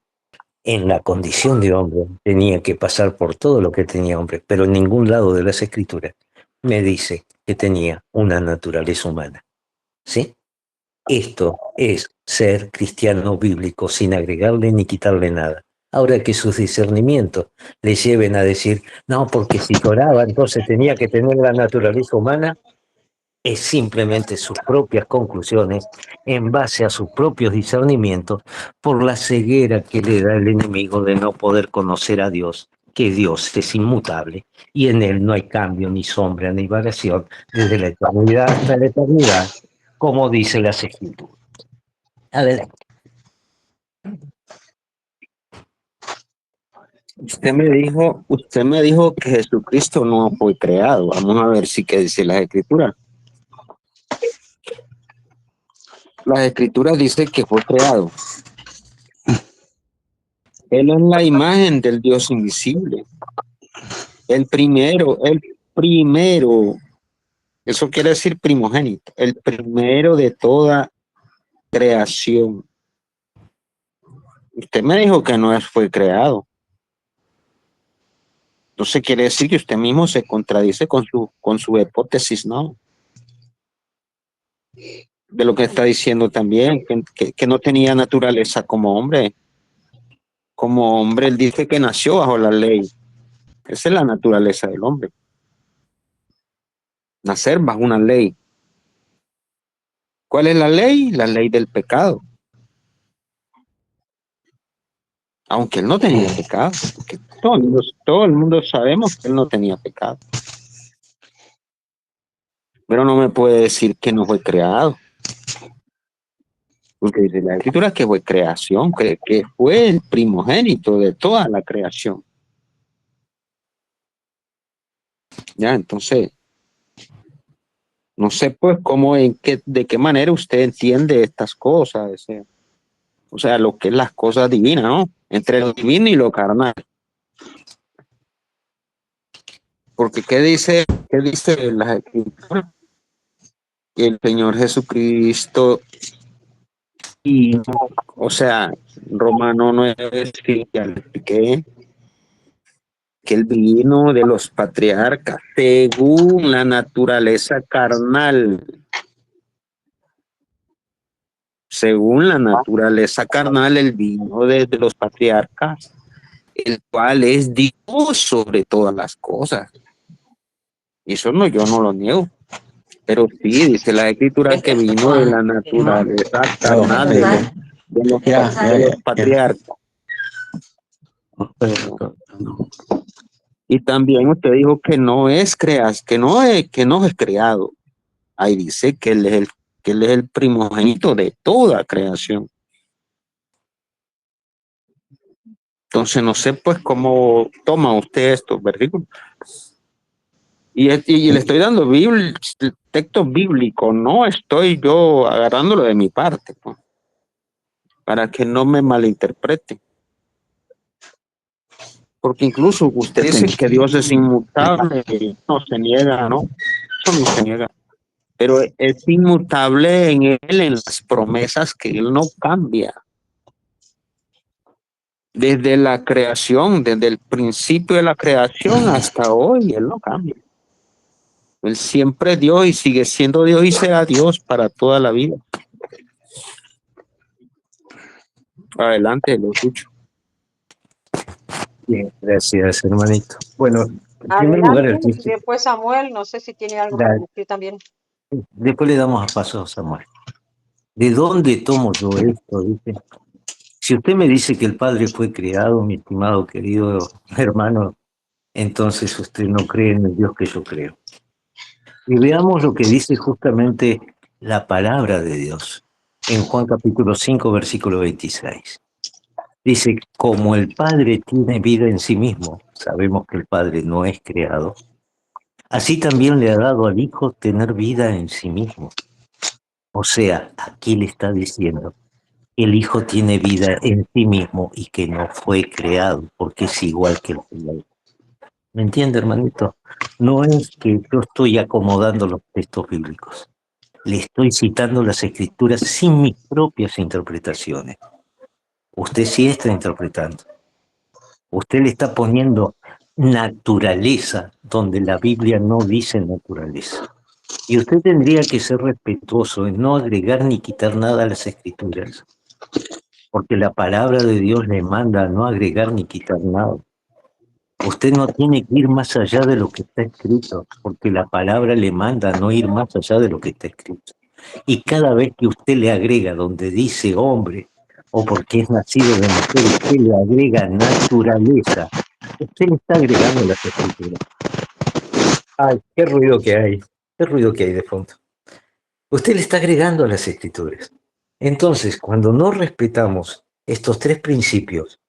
en la condición de hombre tenía que pasar por todo lo que tenía hombre, pero en ningún lado de las Escrituras me dice que tenía una naturaleza humana. ¿Sí? Esto es ser cristiano bíblico sin agregarle ni quitarle nada. Ahora que sus discernimientos le lleven a decir, no, porque si lloraba entonces tenía que tener la naturaleza humana, es simplemente sus propias conclusiones en base a sus propios discernimientos por la ceguera que le da el enemigo de no poder conocer a Dios, que Dios es inmutable y en él no hay cambio, ni sombra, ni variación desde la eternidad hasta la eternidad, como dice las Escrituras. Adelante. Usted me dijo que Jesucristo no fue creado. Vamos a ver si qué dice las Escrituras. Las Escrituras dicen que fue creado. Él es la imagen del Dios invisible. El primero. Eso quiere decir primogénito. El primero de toda creación. Usted me dijo que no fue creado. Entonces quiere decir que usted mismo se contradice con su hipótesis, ¿no? De lo que está diciendo también, que no tenía naturaleza como hombre. Como hombre, él dice que nació bajo la ley. Esa es la naturaleza del hombre. Nacer bajo una ley. ¿Cuál es la ley? La ley del pecado. Aunque él no tenía pecado. Porque todo el mundo sabemos que él no tenía pecado. Pero no me puede decir que no fue creado. Porque dice la Escritura que fue creación, que fue el primogénito de toda la creación. Ya, entonces, no sé pues de qué manera usted entiende estas cosas, o sea, lo que es las cosas divinas, ¿no? Entre lo divino y lo carnal. Porque ¿qué dice la Escritura? Que el Señor Jesucristo, y, o sea, Romano 9, sí, ya le expliqué, que él vino de los patriarcas según la naturaleza carnal. Según la naturaleza carnal, él vino desde los patriarcas, el cual es Dios sobre todas las cosas. Y eso no, yo no lo niego. Pero sí, dice la Escritura que vino de la naturaleza carnal de los patriarcas. Y también usted dijo que no es creado. Ahí dice que él es el primogénito de toda creación. Entonces no sé pues cómo toma usted estos versículos. Y le estoy dando texto bíblico, no estoy yo agarrándolo de mi parte, pues, para que no me malinterprete. Porque incluso usted dice que Dios es inmutable, no se niega, ¿no? Eso no se niega. Pero es inmutable en Él, en las promesas que Él no cambia. Desde la creación, desde el principio de la creación hasta hoy, Él no cambia. Él siempre es Dios y sigue siendo Dios y será Dios para toda la vida. Adelante, lo escucho. Bien, gracias, hermanito. Bueno, en primer lugar, Adelante, el y después Samuel, no sé si tiene algo para decir también. después le damos a paso a Samuel. ¿De dónde tomo yo esto? Dice. Si usted me dice que el Padre fue creado, mi estimado querido hermano, entonces usted no cree en el Dios que yo creo. Y veamos lo que dice justamente la palabra de Dios en Juan capítulo 5, versículo 26. Dice, como el Padre tiene vida en sí mismo, sabemos que el Padre no es creado, así también le ha dado al Hijo tener vida en sí mismo. O sea, aquí le está diciendo, el Hijo tiene vida en sí mismo y que no fue creado, porque es igual que el Padre. ¿Me entiende, hermanito? No es que yo estoy acomodando los textos bíblicos. Le estoy citando las escrituras sin mis propias interpretaciones. Usted sí está interpretando. Usted le está poniendo naturaleza donde la Biblia no dice naturaleza. Y usted tendría que ser respetuoso en no agregar ni quitar nada a las escrituras, porque la palabra de Dios le manda a no agregar ni quitar nada. Usted no tiene que ir más allá de lo que está escrito, porque la palabra le manda a no ir más allá de lo que está escrito. Y cada vez que usted le agrega donde dice hombre, o porque es nacido de mujer, usted le agrega naturaleza, usted le está agregando las escrituras. Ay, qué ruido que hay de fondo. Usted le está agregando a las escrituras. Entonces, cuando no respetamos estos tres principios,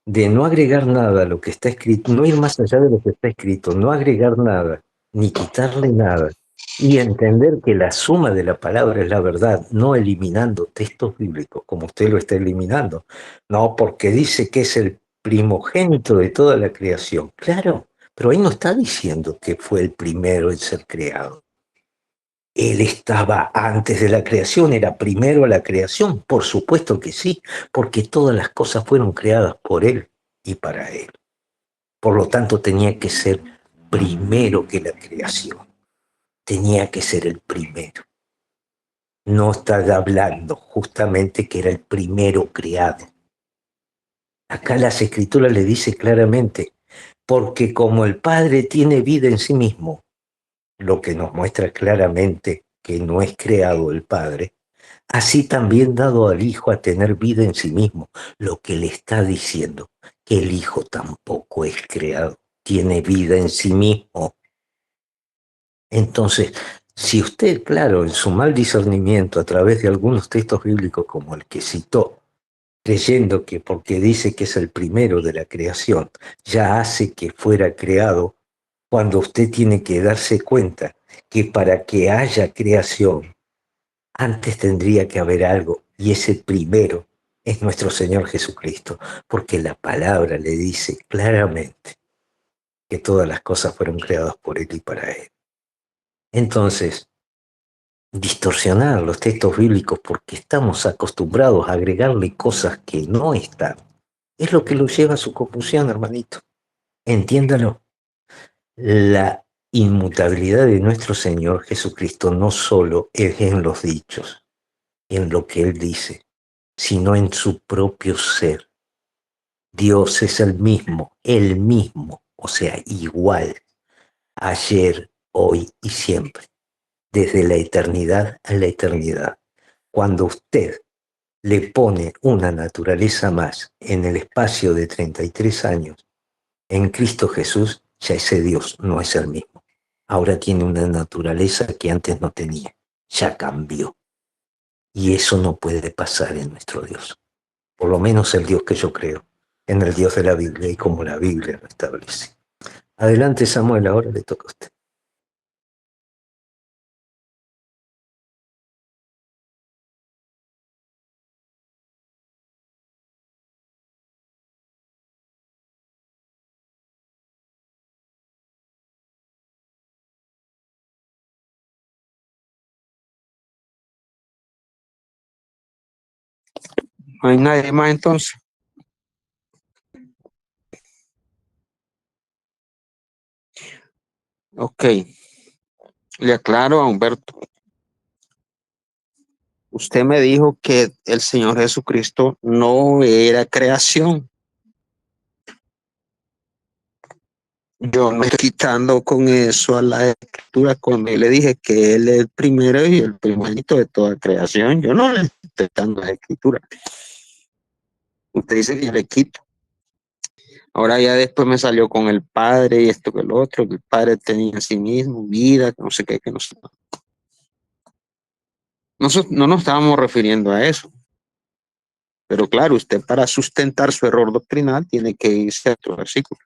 de no agregar nada a lo que está escrito, no ir más allá de lo que está escrito, no agregar nada, ni quitarle nada, y entender que la suma de la palabra es la verdad, no eliminando textos bíblicos como usted lo está eliminando. No, porque dice que es el primogénito de toda la creación. Claro, pero ahí no está diciendo que fue el primero en ser creado. Él estaba antes de la creación, era primero a la creación, por supuesto que sí, porque todas las cosas fueron creadas por Él y para Él. Por lo tanto, tenía que ser primero que la creación, tenía que ser el primero. No está hablando justamente que era el primero creado. Acá las escrituras le dice claramente, porque como el Padre tiene vida en sí mismo, lo que nos muestra claramente que no es creado el Padre, así también dado al Hijo a tener vida en sí mismo, lo que le está diciendo, que el Hijo tampoco es creado, tiene vida en sí mismo. Entonces, si usted, claro, en su mal discernimiento a través de algunos textos bíblicos como el que citó, creyendo que porque dice que es el primero de la creación, ya hace que fuera creado, cuando usted tiene que darse cuenta que para que haya creación, antes tendría que haber algo, y ese primero es nuestro Señor Jesucristo, porque la palabra le dice claramente que todas las cosas fueron creadas por Él y para Él. Entonces, distorsionar los textos bíblicos porque estamos acostumbrados a agregarle cosas que no están, es lo que lo lleva a su confusión, hermanito. Entiéndalo. La inmutabilidad de nuestro Señor Jesucristo no solo es en los dichos, en lo que Él dice, sino en su propio ser. Dios es el mismo, o sea, igual, ayer, hoy y siempre, desde la eternidad a la eternidad. Cuando usted le pone una naturaleza más en el espacio de 33 años, en Cristo Jesús, ya ese Dios no es el mismo. Ahora tiene una naturaleza que antes no tenía, ya cambió. Y eso no puede pasar en nuestro Dios. Por lo menos el Dios que yo creo, en el Dios de la Biblia y como la Biblia lo establece. Adelante, Samuel, ahora le toca a usted. No hay nadie más entonces. Ok, le aclaro a Humberto. Usted me dijo que el Señor Jesucristo no era creación. Yo no estoy quitando con eso a la escritura cuando yo le dije que Él es el primero y el primogénito de toda creación. Yo no le estoy dando a la escritura. Usted dice que yo le quito. Ahora ya después me salió con el Padre y esto que el otro, que el Padre tenía a sí mismo vida, que no sé qué, que no sé. Nosotros no nos estábamos refiriendo a eso. Pero claro, usted para sustentar su error doctrinal tiene que irse a otro versículo.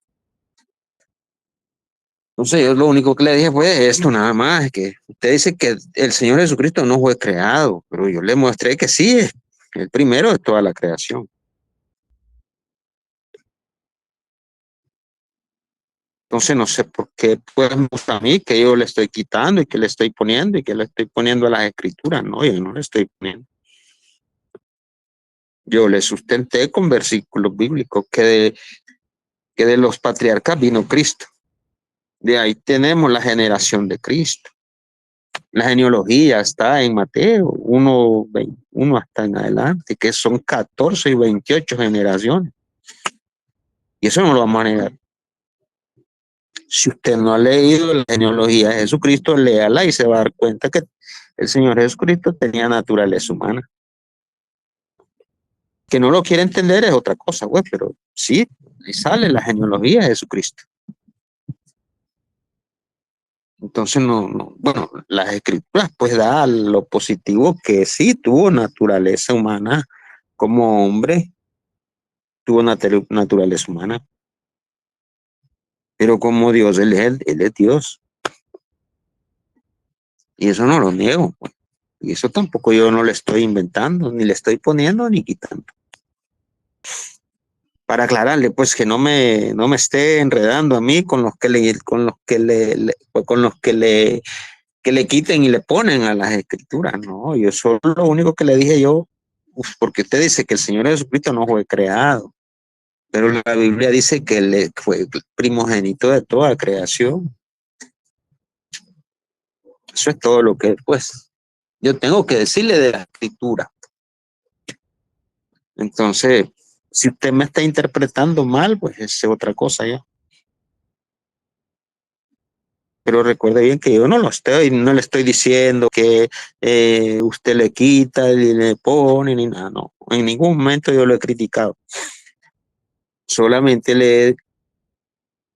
Entonces yo lo único que le dije fue esto nada más, que usted dice que el Señor Jesucristo no fue creado, pero yo le mostré que sí es el primero de toda la creación. Entonces no sé por qué pues me gusta a mí que yo le estoy quitando y que le estoy poniendo y que le estoy poniendo a las escrituras. No, yo no le estoy poniendo. Yo le sustenté con versículos bíblicos que de los patriarcas vino Cristo. De ahí tenemos la generación de Cristo. La genealogía está en Mateo 1 hasta en adelante, que son 14 y 28 generaciones. Y eso no lo vamos a negar. Si usted no ha leído la genealogía de Jesucristo, léala y se va a dar cuenta que el Señor Jesucristo tenía naturaleza humana. Que no lo quiere entender es otra cosa, güey, pero sí, ahí sale la genealogía de Jesucristo. Entonces, bueno, las escrituras pues da lo positivo que sí tuvo naturaleza humana como hombre, tuvo naturaleza humana, pero como Dios, él es Dios. Y eso no lo niego, pues. Y eso tampoco yo no le estoy inventando, ni le estoy poniendo, ni quitando. Para aclararle, pues, que no me esté enredando a mí con los que le quiten y le ponen a las escrituras. No, yo solo lo único que le dije yo, porque usted dice que el Señor Jesucristo no fue creado, pero la Biblia dice que él fue primogénito de toda creación. Eso es todo lo que, pues, yo tengo que decirle de la escritura. Entonces, si usted me está interpretando mal, pues es otra cosa ya. Pero recuerde bien que yo no le estoy diciendo que usted le quita y le pone ni nada, no. En ningún momento yo lo he criticado. Solamente le he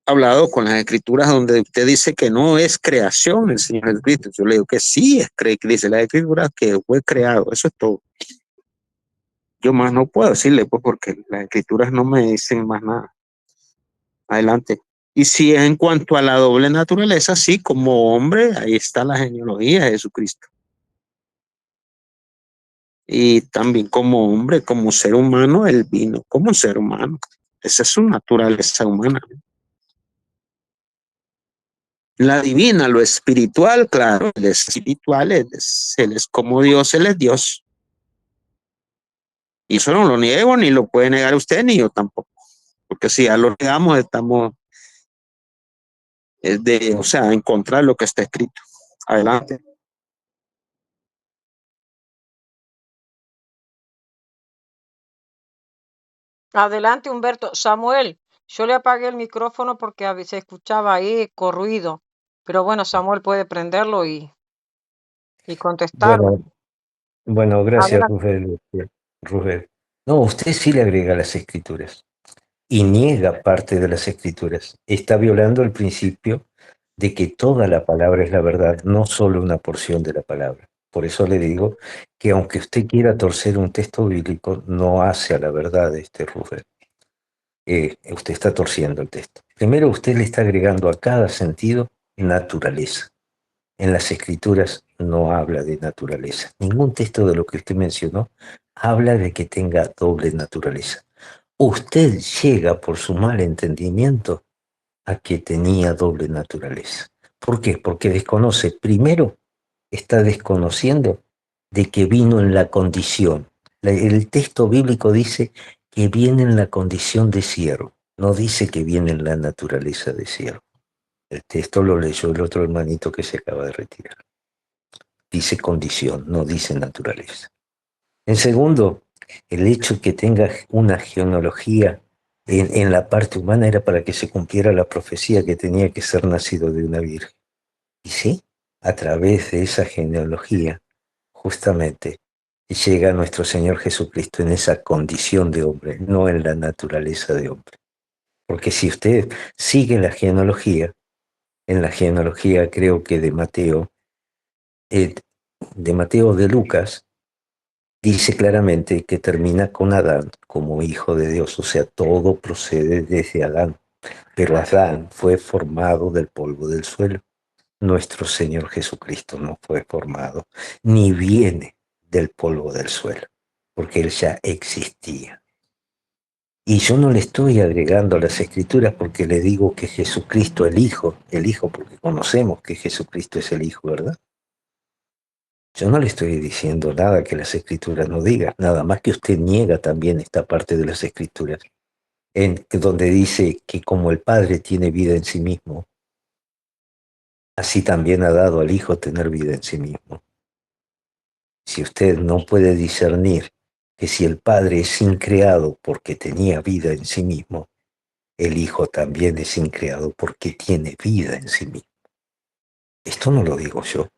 hablado con las escrituras donde usted dice que no es creación el Señor Jesucristo. Yo le digo que sí es dice la escritura que fue creado. Eso es todo. Yo más no puedo decirle, pues, porque las escrituras no me dicen más nada. Adelante. Y si en cuanto a la doble naturaleza, sí, como hombre, ahí está la genealogía de Jesucristo. Y también como hombre, como ser humano, él vino como ser humano. Esa es su naturaleza humana. La divina, lo espiritual, claro, él es espiritual, él es como Dios, él es Dios. Y eso no lo niego, ni lo puede negar usted, ni yo tampoco. Porque si ya lo negamos, estamos o sea, en contra de lo que está escrito. Adelante. Adelante, Humberto. Samuel, yo le apagué el micrófono porque se escuchaba eco, ruido. Pero bueno, Samuel puede prenderlo y contestarlo. Bueno, gracias, Adelante. Rubén. No, usted sí le agrega las escrituras y niega parte de las escrituras. Está violando el principio de que toda la palabra es la verdad, no solo una porción de la palabra. Por eso le digo que aunque usted quiera torcer un texto bíblico, no hace a la verdad Rubén. Usted está torciendo el texto. Primero, usted le está agregando a cada sentido naturaleza. En las escrituras no habla de naturaleza. Ningún texto de lo que usted mencionó habla de que tenga doble naturaleza. Usted llega por su mal entendimiento a que tenía doble naturaleza. ¿Por qué? Porque desconoce, primero, está desconociendo de que vino en la condición El texto bíblico dice que viene en la condición de siervo, no dice que viene en la naturaleza de siervo. El texto lo leyó el otro hermanito que se acaba de retirar. Dice condición, no dice naturaleza. En segundo, el hecho que tenga una genealogía en la parte humana era para que se cumpliera la profecía que tenía que ser nacido de una virgen. Y sí, a través de esa genealogía, justamente, llega nuestro Señor Jesucristo en esa condición de hombre, no en la naturaleza de hombre. Porque si usted sigue la genealogía, en la genealogía creo que de Mateo de Lucas, dice claramente que termina con Adán como hijo de Dios, o sea, todo procede desde Adán, pero Adán fue formado del polvo del suelo. Nuestro Señor Jesucristo no fue formado, ni viene del polvo del suelo, porque Él ya existía. Y yo no le estoy agregando a las escrituras porque le digo que Jesucristo, el Hijo, porque conocemos que Jesucristo es el Hijo, ¿verdad? Yo no le estoy diciendo nada que las escrituras no digan, nada más que usted niega también esta parte de las escrituras, donde dice que como el Padre tiene vida en sí mismo, así también ha dado al Hijo tener vida en sí mismo. Si usted no puede discernir que si el Padre es increado porque tenía vida en sí mismo, el Hijo también es increado porque tiene vida en sí mismo. Esto no lo digo yo,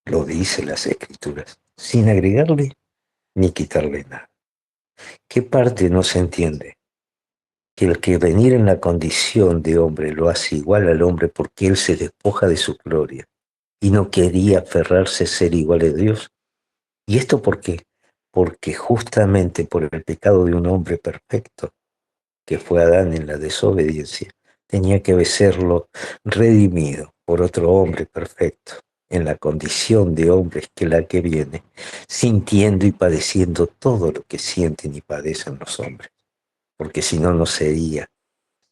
lo dicen las escrituras, sin agregarle ni quitarle nada. ¿Qué parte no se entiende? Que el que venir en la condición de hombre lo hace igual al hombre porque él se despoja de su gloria y no quería aferrarse a ser igual a Dios. ¿Y esto por qué? Porque justamente por el pecado de un hombre perfecto, que fue Adán en la desobediencia, tenía que serlo redimido por otro hombre perfecto, en la condición de hombres que la que viene, sintiendo y padeciendo todo lo que sienten y padecen los hombres, porque si no, no sería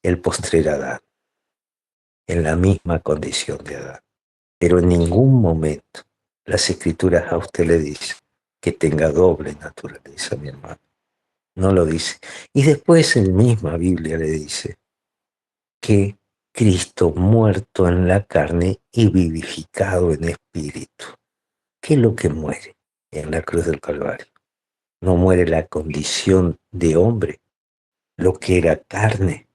el postrer Adán, en la misma condición de Adán. Pero en ningún momento las escrituras a usted le dicen que tenga doble naturaleza, mi hermano. No lo dice. Y después en la misma Biblia le dice que Cristo muerto en la carne y vivificado en espíritu. ¿Qué es lo que muere en la cruz del Calvario? No muere la condición de hombre, lo que era carne,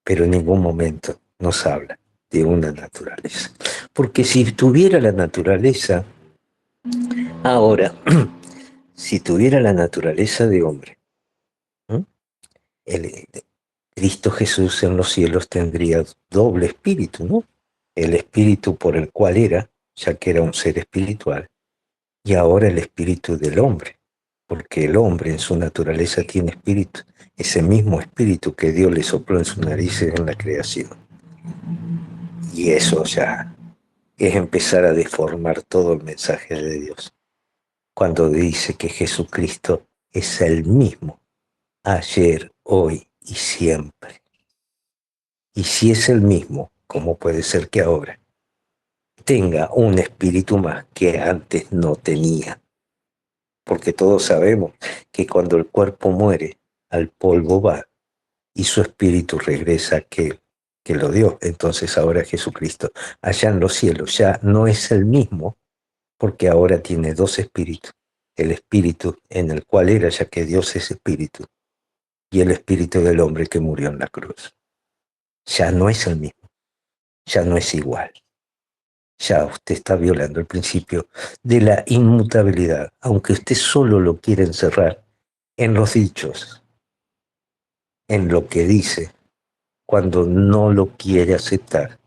pero en ningún momento nos habla de una naturaleza. Porque si tuviera la naturaleza, ahora, si tuviera la naturaleza de hombre, el Cristo Jesús en los cielos tendría doble espíritu, ¿no? El espíritu por el cual era, ya que era un ser espiritual, y ahora el espíritu del hombre, porque el hombre en su naturaleza tiene espíritu, ese mismo espíritu que Dios le sopló en su nariz en la creación. Y eso ya es empezar a deformar todo el mensaje de Dios. Cuando dice que Jesucristo es el mismo, ayer, hoy y siempre. Y si es el mismo, ¿cómo puede ser que ahora tenga un espíritu más que antes no tenía? Porque todos sabemos que cuando el cuerpo muere, al polvo va y su espíritu regresa a aquel que lo dio. Entonces ahora Jesucristo, allá en los cielos, ya no es el mismo, porque ahora tiene dos espíritus. El espíritu en el cual era, ya que Dios es espíritu, y el espíritu del hombre que murió en la cruz. Ya no es el mismo, ya no es igual. Ya usted está violando el principio de la inmutabilidad, aunque usted solo lo quiere encerrar en los dichos, en lo que dice, cuando no lo quiere aceptar,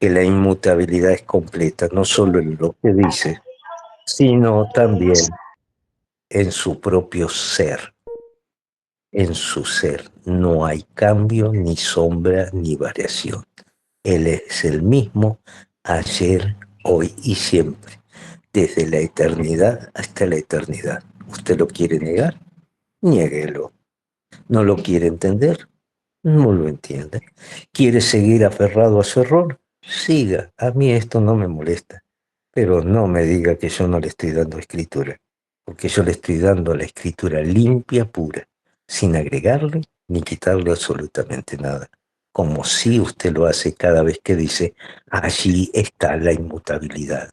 que la inmutabilidad es completa, no solo en lo que dice, sino también en su propio ser. En su ser no hay cambio, ni sombra, ni variación. Él es el mismo ayer, hoy y siempre, desde la eternidad hasta la eternidad. ¿Usted lo quiere negar? Niéguelo. ¿No lo quiere entender? No lo entiende. ¿Quiere seguir aferrado a su error? Siga. A mí esto no me molesta. Pero no me diga que yo no le estoy dando escritura. porque yo le estoy dando la escritura limpia, pura, sin agregarle ni quitarle absolutamente nada, como si usted lo hace cada vez que dice, allí está la inmutabilidad,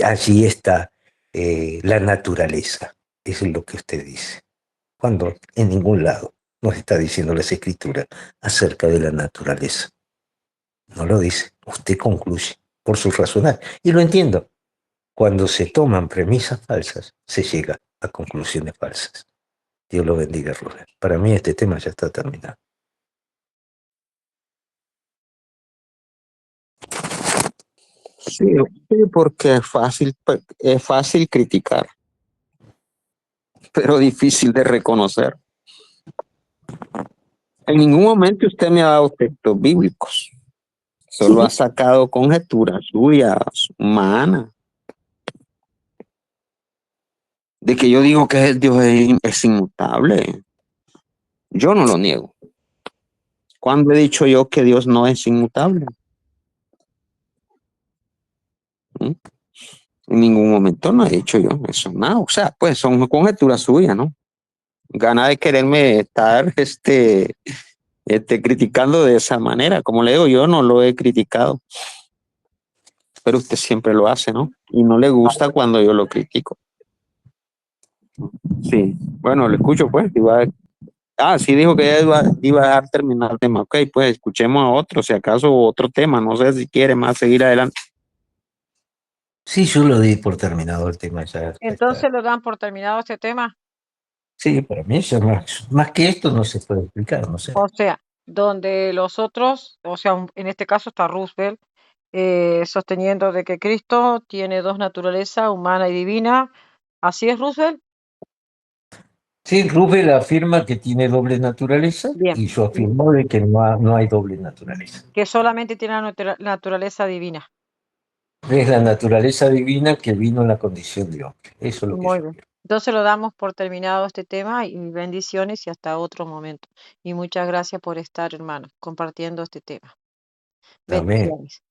allí está la naturaleza, eso es lo que usted dice, cuando en ningún lado nos está diciendo las escrituras acerca de la naturaleza. No lo dice, usted concluye por su razonar, y lo entiendo. Cuando se toman premisas falsas, se llega a conclusiones falsas. Dios lo bendiga, Rubén. Para mí este tema ya está terminado. Sí, sí, porque es fácil criticar, pero difícil de reconocer. En ningún momento usted me ha dado textos bíblicos, solo ha sacado conjeturas suyas, humanas. De que yo digo que Dios es inmutable, yo no lo niego. ¿Cuándo he dicho yo que Dios no es inmutable? ¿Mm? En ningún momento no he dicho yo eso, nada. O sea, pues son conjeturas suyas, ¿no? Gana de quererme estar criticando de esa manera. Como le digo, yo no lo he criticado, pero usted siempre lo hace, ¿no? Y no le gusta cuando yo lo critico. Sí, bueno, le escucho, pues. Sí, dijo que iba a dejar terminar el tema. Ok, pues escuchemos a otro, si acaso otro tema. No sé si quiere más seguir adelante. Sí, yo lo di por terminado el tema ya. Entonces lo dan por terminado este tema. Sí, para mí ya más que esto no se puede explicar, no sé. O sea, donde los otros, o sea, en este caso está Roosevelt, sosteniendo de que Cristo tiene dos naturalezas, humana y divina. ¿Así es, Roosevelt? Sí, Rubén afirma que tiene doble naturaleza Bien. y yo afirmo de que no hay doble naturaleza. Que solamente tiene la naturaleza divina. Es la naturaleza divina que vino en la condición de hombre. Eso es lo que Muy yo bien. afirmo. Entonces lo damos por terminado este tema y bendiciones y hasta otro momento. Y muchas gracias por estar, hermano, compartiendo este tema. Amén. Bendiciones.